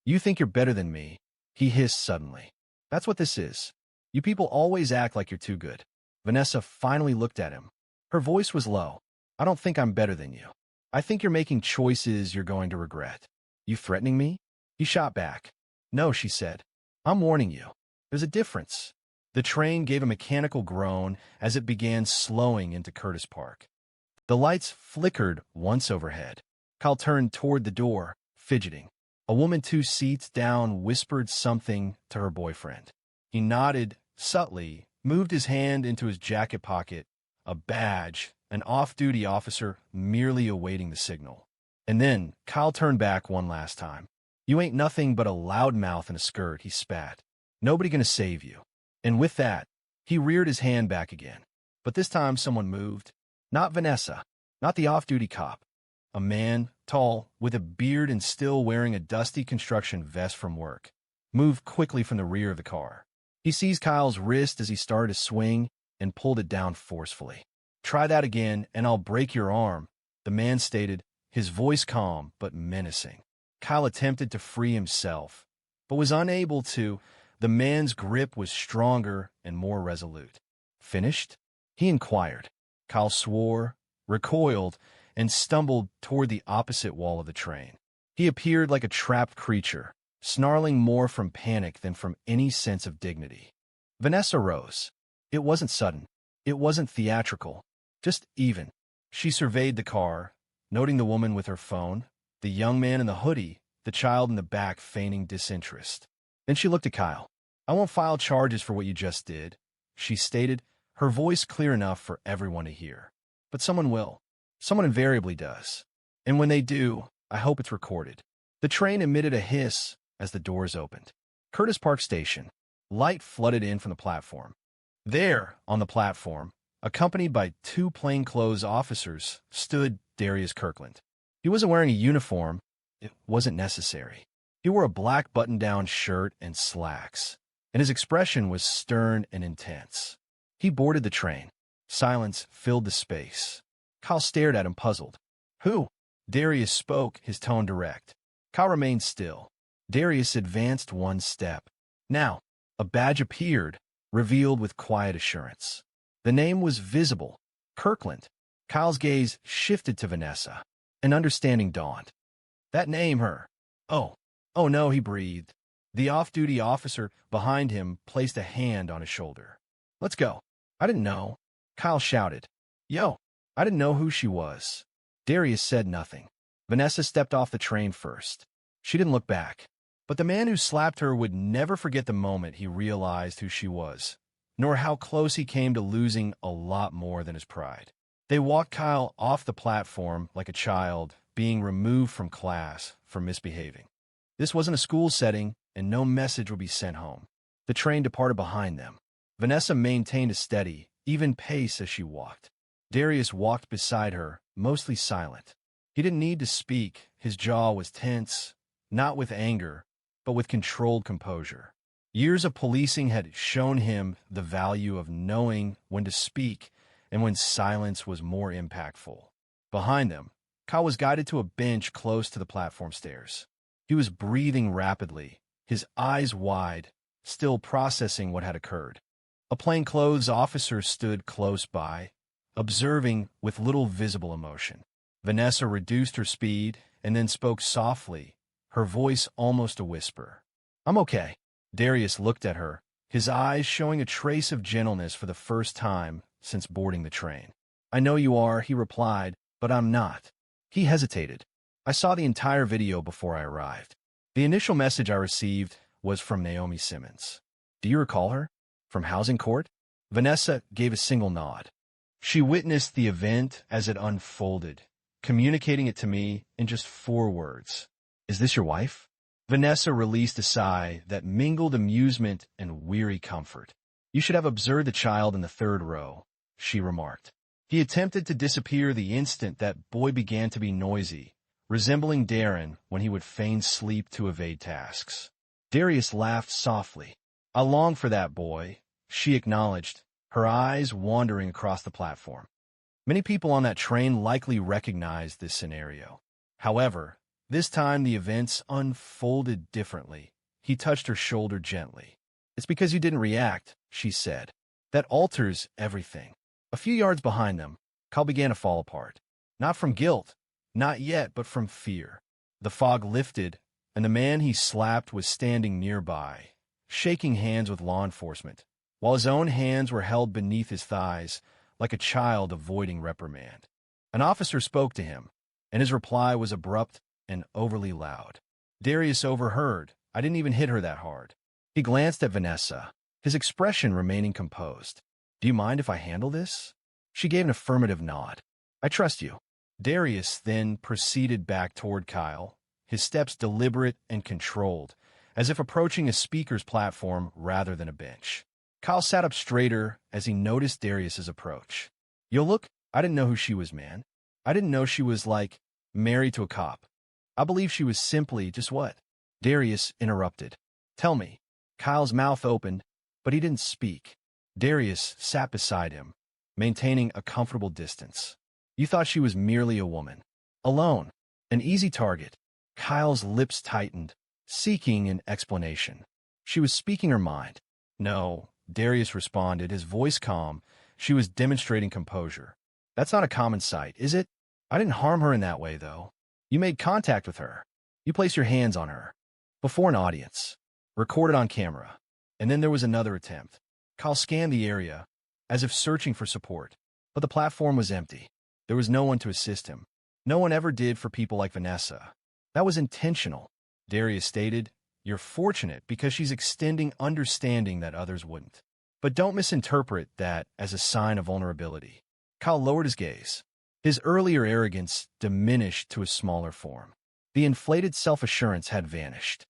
"You think you're better than me," he hissed suddenly. "That's what this is. You people always act like you're too good." Vanessa finally looked at him. Her voice was low. "I don't think I'm better than you. I think you're making choices you're going to regret." "You threatening me?" He shot back. "No," she said. "I'm warning you. There's a difference." The train gave a mechanical groan as it began slowing into Curtis Park. The lights flickered once overhead. Kyle turned toward the door, fidgeting. A woman 2 seats down whispered something to her boyfriend. He nodded subtly, moved his hand into his jacket pocket, a badge, an off-duty officer merely awaiting the signal. And then Kyle turned back one last time. "You ain't nothing but a loudmouth in a skirt," he spat. "Nobody gonna save you." And with that, he reared his hand back again. But this time someone moved. Not Vanessa, not the off-duty cop. A man, tall, with a beard and still wearing a dusty construction vest from work, moved quickly from the rear of the car. He seized Kyle's wrist as he started to swing and pulled it down forcefully. "Try that again, and I'll break your arm," the man stated, his voice calm but menacing. Kyle attempted to free himself, but was unable to. The man's grip was stronger and more resolute. "Finished?" he inquired. Kyle swore, recoiled, and stumbled toward the opposite wall of the train. He appeared like a trapped creature, snarling more from panic than from any sense of dignity. Vanessa rose. It wasn't sudden. It wasn't theatrical. Just even. She surveyed the car, noting the woman with her phone, the young man in the hoodie, the child in the back feigning disinterest. Then she looked at Kyle. "I won't file charges for what you just did," she stated, her voice clear enough for everyone to hear. "But someone will. Someone invariably does. And when they do, I hope it's recorded." The train emitted a hiss as the doors opened. Curtis Park Station. Light flooded in from the platform. There, on the platform, accompanied by 2 plainclothes officers, stood Darius Kirkland. He wasn't wearing a uniform. It wasn't necessary. He wore a black button-down shirt and slacks, and his expression was stern and intense. He boarded the train. Silence filled the space. Kyle stared at him, puzzled. "Who?" Darius spoke, his tone direct. Kyle remained still. Darius advanced 1 step. Now, a badge appeared, revealed with quiet assurance. The name was visible. Kirkland. Kyle's gaze shifted to Vanessa. An understanding dawned. "That name, her." "Oh no," he breathed. The off-duty officer behind him placed a hand on his shoulder. "Let's go." "I didn't know." Kyle shouted. "Yo, I didn't know who she was." Darius said nothing. Vanessa stepped off the train first. She didn't look back. But the man who slapped her would never forget the moment he realized who she was, nor how close he came to losing a lot more than his pride. They walked Kyle off the platform like a child being removed from class for misbehaving. This wasn't a school setting, and no message would be sent home. The train departed behind them. Vanessa maintained a steady, even pace as she walked. Darius walked beside her, mostly silent. He didn't need to speak. His jaw was tense, not with anger, but with controlled composure. Years of policing had shown him the value of knowing when to speak and when silence was more impactful. Behind them, Kyle was guided to a bench close to the platform stairs. He was breathing rapidly, his eyes wide, still processing what had occurred. A plainclothes officer stood close by, observing with little visible emotion. Vanessa reduced her speed and then spoke softly, her voice almost a whisper. "I'm okay." Darius looked at her, his eyes showing a trace of gentleness for the first time since boarding the train. "I know you are," he replied, "but I'm not." He hesitated. "I saw the entire video before I arrived. The initial message I received was from Naomi Simmons. Do you recall her? From Housing Court?" Vanessa gave a single nod. "She witnessed the event as it unfolded, communicating it to me in just 4 words. Is this your wife?" Vanessa released a sigh that mingled amusement and weary comfort. "You should have observed the child in the 3rd row," she remarked. He attempted to disappear the instant that boy began to be noisy, resembling Darren when he would feign sleep to evade tasks. Darius laughed softly. "I long for that boy," she acknowledged, her eyes wandering across the platform. Many people on that train likely recognized this scenario. However, This time, the events unfolded differently. He touched her shoulder gently. "It's because you didn't react," she said. "That alters everything." A few yards behind them, Kyle began to fall apart. Not from guilt, not yet, but from fear. The fog lifted, and the man he slapped was standing nearby, shaking hands with law enforcement, while his own hands were held beneath his thighs, like a child avoiding reprimand. An officer spoke to him, and his reply was abrupt and overly loud. Darius overheard. "I didn't even hit her that hard." He glanced at Vanessa, his expression remaining composed. "Do you mind if I handle this?" She gave an affirmative nod. "I trust you." Darius then proceeded back toward Kyle, his steps deliberate and controlled, as if approaching a speaker's platform rather than a bench. Kyle sat up straighter as he noticed Darius's approach. "Yo, look, I didn't know who she was, man. I didn't know she was, like, married to a cop. I believe she was simply just what?" Darius interrupted. "Tell me." Kyle's mouth opened, but he didn't speak. Darius sat beside him, maintaining a comfortable distance. "You thought she was merely a woman. Alone. An easy target." Kyle's lips tightened, seeking an explanation. "She was speaking her mind." "No," Darius responded, his voice calm. "She was demonstrating composure. That's not a common sight, is it? I didn't harm her in that way, though. You made contact with her. You placed your hands on her. Before an audience. Recorded on camera. And then there was another attempt." Kyle scanned the area, as if searching for support. But the platform was empty. There was no one to assist him. No one ever did for people like Vanessa. "That was intentional," Darius stated. "You're fortunate because she's extending understanding that others wouldn't. But don't misinterpret that as a sign of vulnerability." Kyle lowered his gaze. His earlier arrogance diminished to a smaller form. The inflated self-assurance had vanished.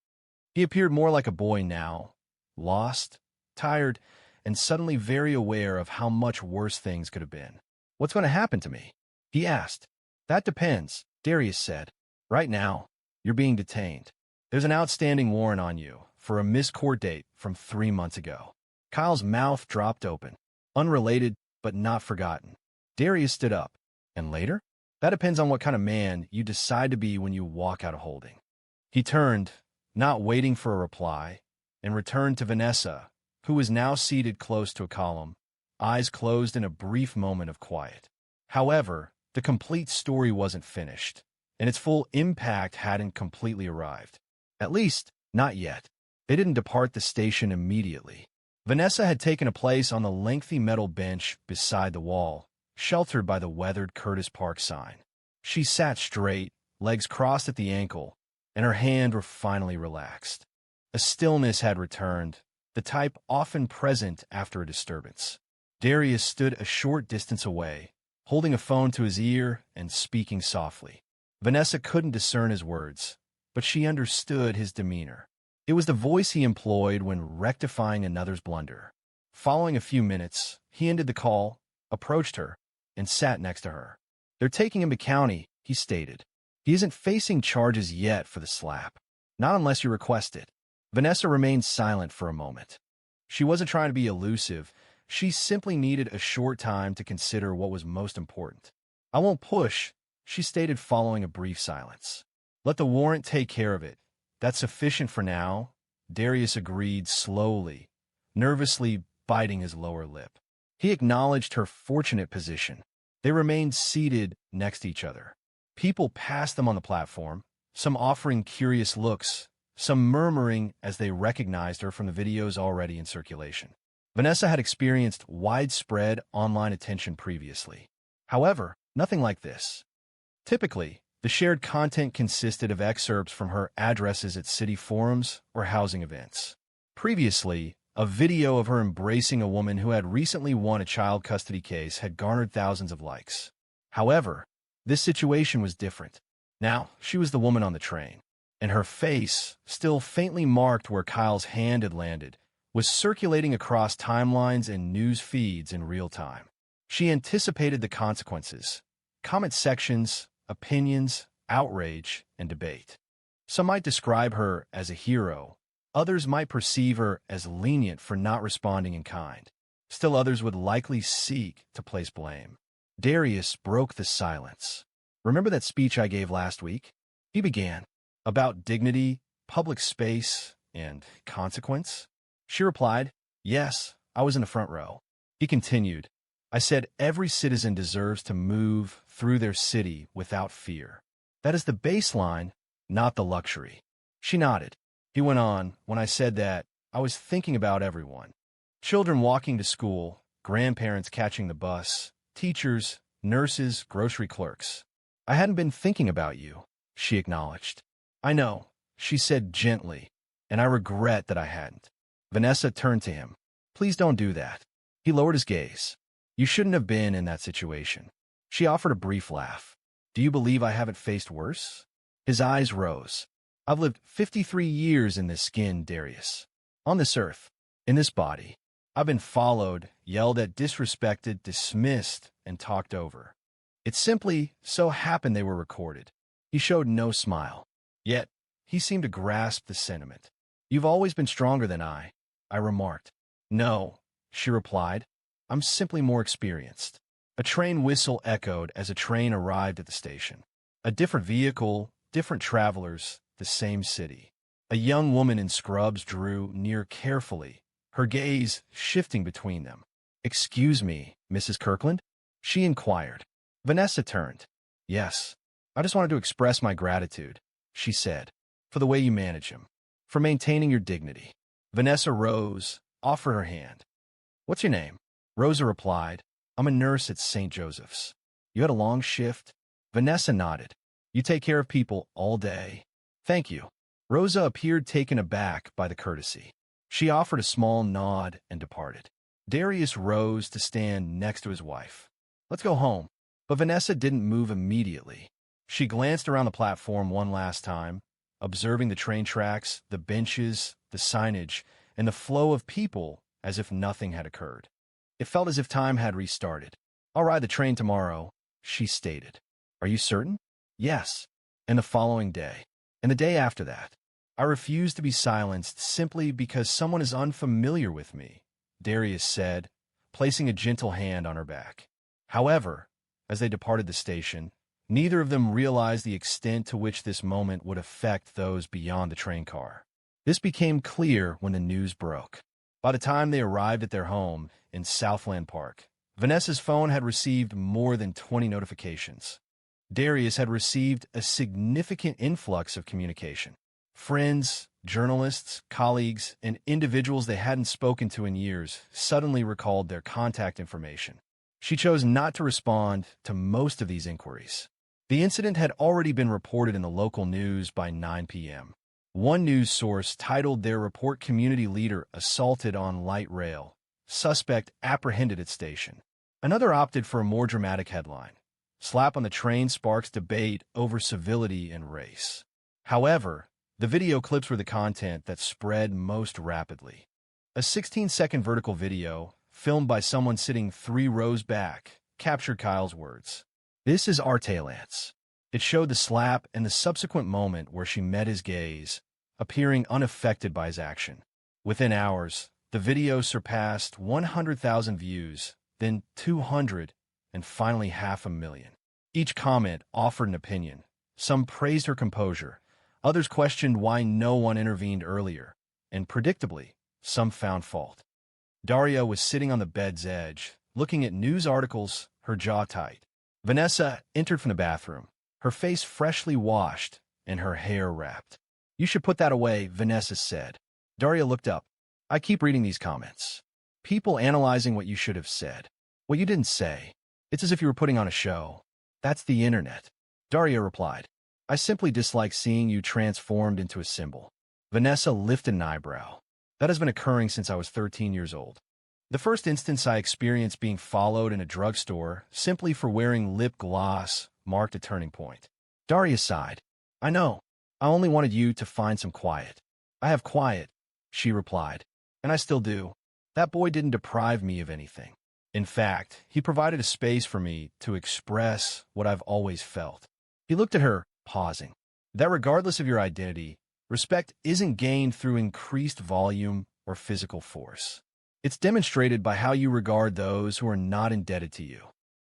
He appeared more like a boy now, lost, tired, and suddenly very aware of how much worse things could have been. "What's going to happen to me?" he asked. "That depends," Darius said. "Right now, you're being detained. There's an outstanding warrant on you for a missed court date from 3 months ago." Kyle's mouth dropped open. Unrelated, but not forgotten. Darius stood up. "And later?" "That depends on what kind of man you decide to be when you walk out of holding." He turned, not waiting for a reply, and returned to Vanessa, who was now seated close to a column, eyes closed in a brief moment of quiet. However, the complete story wasn't finished, and its full impact hadn't completely arrived. At least, not yet. They didn't depart the station immediately. Vanessa had taken a place on the lengthy metal bench beside the wall, sheltered by the weathered Curtis Park sign. She sat straight, legs crossed at the ankle, and her hands were finally relaxed. A stillness had returned, the type often present after a disturbance. Darius stood a short distance away, holding a phone to his ear and speaking softly. Vanessa couldn't discern his words, but she understood his demeanor. It was the voice he employed when rectifying another's blunder. Following a few minutes, he ended the call, approached her, and sat next to her. "They're taking him to county," he stated. "He isn't facing charges yet for the slap. Not unless you request it." Vanessa remained silent for a moment. She wasn't trying to be elusive. She simply needed a short time to consider what was most important. "I won't push," she stated following a brief silence. "Let the warrant take care of it. That's sufficient for now," Darius agreed slowly, nervously biting his lower lip. He acknowledged her fortunate position. They remained seated next to each other. People passed them on the platform, some offering curious looks, some murmuring as they recognized her from the videos already in circulation. Vanessa had experienced widespread online attention previously. However, nothing like this. Typically, the shared content consisted of excerpts from her addresses at city forums or housing events. Previously, a video of her embracing a woman who had recently won a child custody case had garnered thousands of likes. However, this situation was different. Now, she was the woman on the train, and her face, still faintly marked where Kyle's hand had landed, was circulating across timelines and news feeds in real time. She anticipated the consequences: comment sections, opinions, outrage, and debate. Some might describe her as a hero. Others might perceive her as lenient for not responding in kind. Still others would likely seek to place blame. Darius broke the silence. "Remember that speech I gave last week?" He began. About dignity, public space, and consequence? She replied, yes, I was in the front row. He continued, I said every citizen deserves to move through their city without fear. That is the baseline, not the luxury. She nodded. He went on, when I said that, I was thinking about everyone. Children walking to school, grandparents catching the bus, teachers, nurses, grocery clerks. I hadn't been thinking about you, she acknowledged. I know, she said gently, and I regret that I hadn't. Vanessa turned to him. Please don't do that. He lowered his gaze. You shouldn't have been in that situation. She offered a brief laugh. Do you believe I haven't faced worse? His eyes rose. I've lived 53 years in this skin, Darius. On this earth, in this body. I've been followed, yelled at, disrespected, dismissed, and talked over. It simply so happened they were recorded. He showed no smile. Yet, he seemed to grasp the sentiment. You've always been stronger than I remarked. No, she replied. I'm simply more experienced. A train whistle echoed as a train arrived at the station. A different vehicle, different travelers, the same city. A young woman in scrubs drew near carefully, her gaze shifting between them. Excuse me, Mrs. Kirkland? She inquired. Vanessa turned. Yes, I just wanted to express my gratitude, she said, for the way you manage him, for maintaining your dignity. Vanessa rose, offered her hand. What's your name? Rosa replied, I'm a nurse at St. Joseph's. You had a long shift? Vanessa nodded. You take care of people all day. Thank you. Rosa appeared taken aback by the courtesy. She offered a small nod and departed. Darius rose to stand next to his wife. Let's go home. But Vanessa didn't move immediately. She glanced around the platform one last time, observing the train tracks, the benches, the signage, and the flow of people as if nothing had occurred. It felt as if time had restarted. I'll ride the train tomorrow, she stated. Are you certain? Yes. And the following day. And the day after that. I refuse to be silenced simply because someone is unfamiliar with me, Darius said, placing a gentle hand on her back. However, as they departed the station, neither of them realized the extent to which this moment would affect those beyond the train car. This became clear when the news broke. By the time they arrived at their home in Southland Park, Vanessa's phone had received more than 20 notifications. Darius had received a significant influx of communication. Friends, journalists, colleagues, and individuals they hadn't spoken to in years suddenly recalled their contact information. She chose not to respond to most of these inquiries. The incident had already been reported in the local news by 9 p.m. One news source titled their report community leader assaulted on light rail. Suspect apprehended at station. Another opted for a more dramatic headline. Slap on the train sparks debate over civility and race. However, the video clips were the content that spread most rapidly. A 16-second vertical video, filmed by someone sitting 3 rows back, captured Kyle's words. This is our Lance. It showed the slap and the subsequent moment where she met his gaze, appearing unaffected by his action. Within hours, the video surpassed 100,000 views, then 200, and finally 500,000. Each comment offered an opinion. Some praised her composure. Others questioned why no one intervened earlier. And predictably, some found fault. Daria was sitting on the bed's edge, looking at news articles, her jaw tight. Vanessa entered from the bathroom, her face freshly washed and her hair wrapped. You should put that away, Vanessa said. Daria looked up. I keep reading these comments. People analyzing what you should have said. What you didn't say. It's as if you were putting on a show. That's the internet. Daria replied. I simply dislike seeing you transformed into a symbol. Vanessa lifted an eyebrow. That has been occurring since I was 13 years old. The first instance I experienced being followed in a drugstore simply for wearing lip gloss marked a turning point. Daria sighed. I know. I only wanted you to find some quiet. I have quiet, she replied. And I still do. That boy didn't deprive me of anything. In fact, he provided a space for me to express what I've always felt. He looked at her, pausing. That regardless of your identity, respect isn't gained through increased volume or physical force. It's demonstrated by how you regard those who are not indebted to you.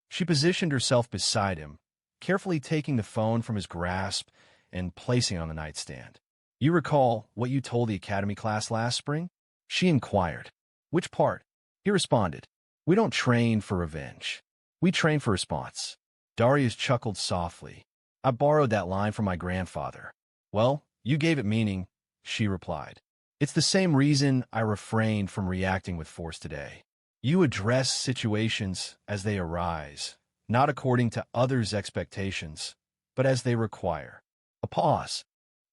She positioned herself beside him, carefully taking the phone from his grasp and placing it on the nightstand. You recall what you told the academy class last spring? She inquired. Which part? He responded. We don't train for revenge. We train for response. Darius chuckled softly. I borrowed that line from my grandfather. Well, you gave it meaning, she replied. It's the same reason I refrained from reacting with force today. You address situations as they arise, not according to others' expectations, but as they require. A pause.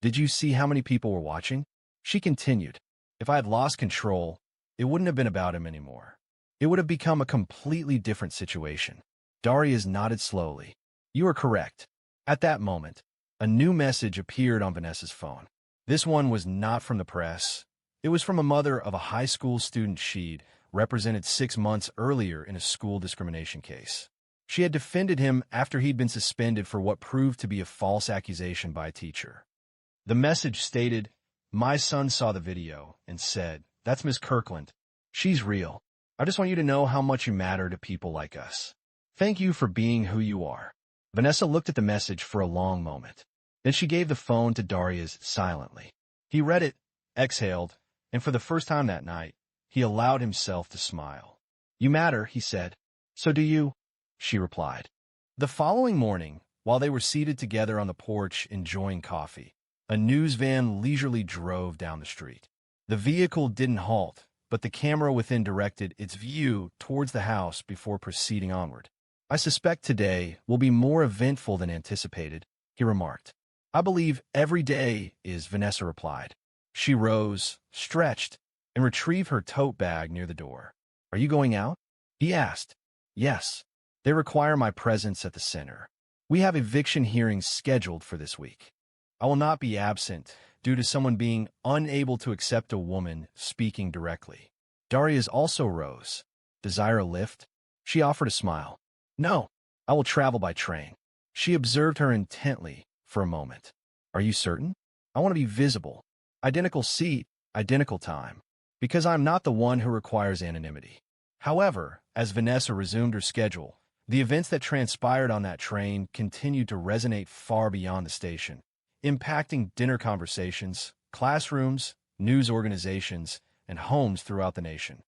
Did you see how many people were watching? She continued. If I had lost control, it wouldn't have been about him anymore. It would have become a completely different situation. Darius nodded slowly. You are correct. At that moment, a new message appeared on Vanessa's phone. This one was not from the press. It was from a mother of a high school student she'd represented 6 months earlier in a school discrimination case. She had defended him after he'd been suspended for what proved to be a false accusation by a teacher. The message stated, My son saw the video and said, That's Miss Kirkland. She's real. I just want you to know how much you matter to people like us. Thank you for being who you are. Vanessa looked at the message for a long moment. Then she gave the phone to Darius silently. He read it, exhaled, and for the first time that night, he allowed himself to smile. You matter, he said. So do you, she replied. The following morning, while they were seated together on the porch enjoying coffee, a news van leisurely drove down the street. The vehicle didn't halt, but the camera within directed its view towards the house before proceeding onward. I suspect today will be more eventful than anticipated, he remarked. I believe every day is, Vanessa replied. She rose, stretched, and retrieved her tote bag near the door. Are you going out? He asked. Yes. They require my presence at the center. We have eviction hearings scheduled for this week. I will not be absent due to someone being unable to accept a woman speaking directly. Darius also rose. Desire a lift? She offered a smile. No, I will travel by train. She observed her intently for a moment. Are you certain? I want to be visible. Identical seat, identical time. Because I'm not the one who requires anonymity. However, as Vanessa resumed her schedule, the events that transpired on that train continued to resonate far beyond the station, impacting dinner conversations, classrooms, news organizations, and homes throughout the nation.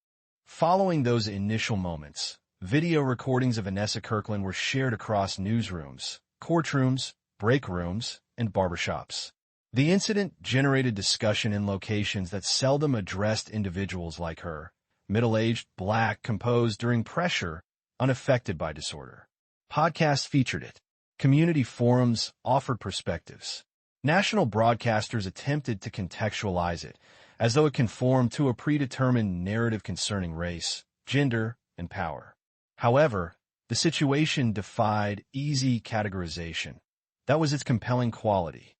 Following those initial moments, video recordings of Vanessa Kirkland were shared across newsrooms, courtrooms, break rooms, and barbershops. The incident generated discussion in locations that seldom addressed individuals like her, middle-aged, black, composed during pressure, unaffected by disorder. Podcasts featured it. Community forums offered perspectives. National broadcasters attempted to contextualize it, as though it conformed to a predetermined narrative concerning race, gender, and power. However, the situation defied easy categorization. That was its compelling quality.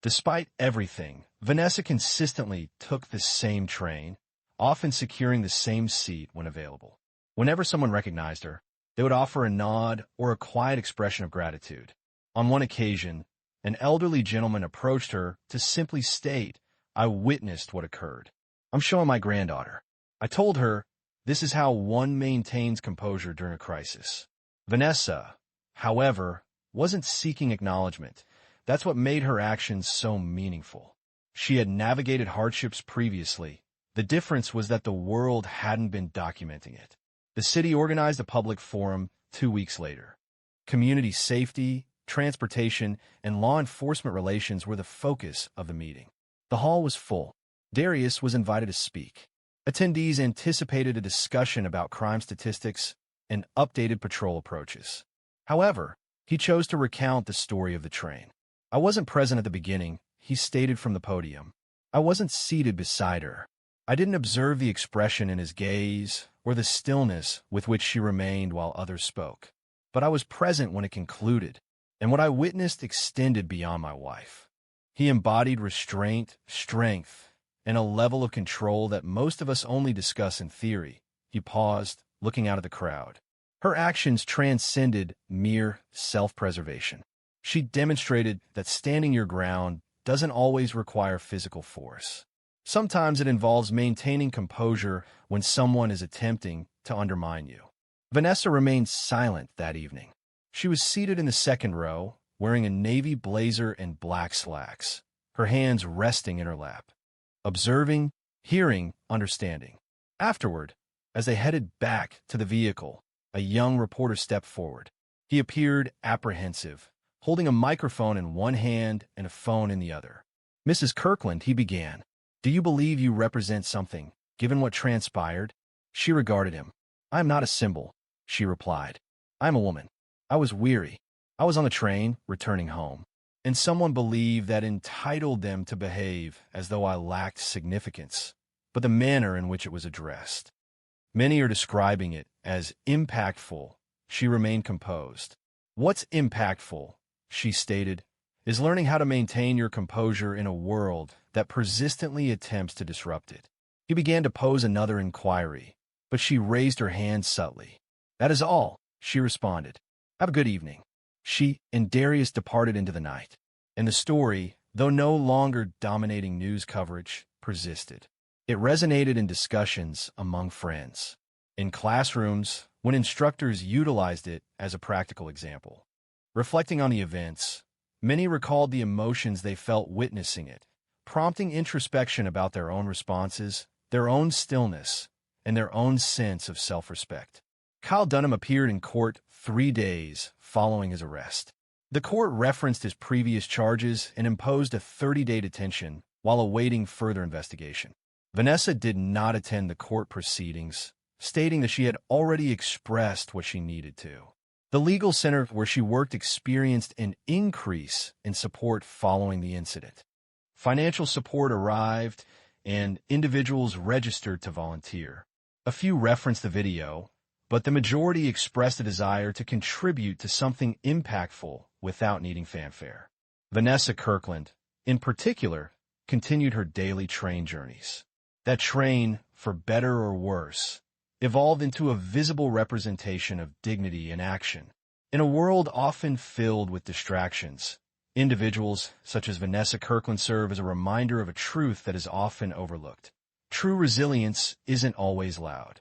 Despite everything, Vanessa consistently took the same train, often securing the same seat when available. Whenever someone recognized her, they would offer a nod or a quiet expression of gratitude. On one occasion, an elderly gentleman approached her to simply state, I witnessed what occurred. I'm showing my granddaughter. I told her, this is how one maintains composure during a crisis. Vanessa, however, wasn't seeking acknowledgement. That's what made her actions so meaningful. She had navigated hardships previously. The difference was that the world hadn't been documenting it. The city organized a public forum 2 weeks later. Community safety, transportation, and law enforcement relations were the focus of the meeting. The hall was full. Darius was invited to speak. Attendees anticipated a discussion about crime statistics and updated patrol approaches. However, he chose to recount the story of the train. I wasn't present at the beginning, he stated from the podium. I wasn't seated beside her. I didn't observe the expression in his gaze or the stillness with which she remained while others spoke. But I was present when it concluded, and what I witnessed extended beyond my wife. He embodied restraint, strength, and a level of control that most of us only discuss in theory. He paused, looking out at the crowd. Her actions transcended mere self-preservation. She demonstrated that standing your ground doesn't always require physical force. Sometimes it involves maintaining composure when someone is attempting to undermine you. Vanessa remained silent that evening. She was seated in the second row, wearing a navy blazer and black slacks, her hands resting in her lap. Observing, hearing, understanding. Afterward, as they headed back to the vehicle, a young reporter stepped forward. He appeared apprehensive, holding a microphone in one hand and a phone in the other. "Mrs. Kirkland," he began, "do you believe you represent something, given what transpired?" She regarded him. "I am not a symbol," she replied. "I am a woman. I was weary. I was on the train, returning home, and someone believed that entitled them to behave as though I lacked significance, but the manner in which it was addressed. Many are describing it as impactful." She remained composed. "What's impactful," she stated, "is learning how to maintain your composure in a world that persistently attempts to disrupt it." He began to pose another inquiry, but she raised her hand subtly. "That is all," she responded. "Have a good evening." She and Darius departed into the night, and the story, though no longer dominating news coverage, persisted. It resonated in discussions among friends, in classrooms, when instructors utilized it as a practical example. Reflecting on the events, many recalled the emotions they felt witnessing it, prompting introspection about their own responses, their own stillness, and their own sense of self-respect. Kyle Dunham appeared in court 3 days following his arrest. The court referenced his previous charges and imposed a 30-day detention while awaiting further investigation. Vanessa did not attend the court proceedings, stating that she had already expressed what she needed to. The legal center where she worked experienced an increase in support following the incident. Financial support arrived, and individuals registered to volunteer. A few referenced the video, but the majority expressed a desire to contribute to something impactful without needing fanfare. Vanessa Kirkland, in particular, continued her daily train journeys. That train, for better or worse, evolved into a visible representation of dignity and action. In a world often filled with distractions, individuals such as Vanessa Kirkland serve as a reminder of a truth that is often overlooked. True resilience isn't always loud.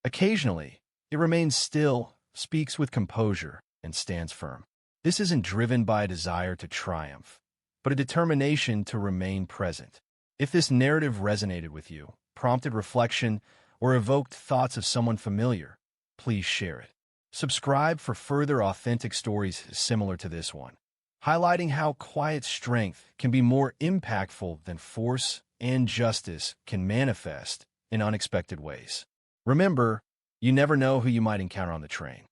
Occasionally, it remains still, speaks with composure, and stands firm. This isn't driven by a desire to triumph, but a determination to remain present. If this narrative resonated with you, prompted reflection, or evoked thoughts of someone familiar, please share it. Subscribe for further authentic stories similar to this one, highlighting how quiet strength can be more impactful than force and justice can manifest in unexpected ways. Remember, you never know who you might encounter on the train.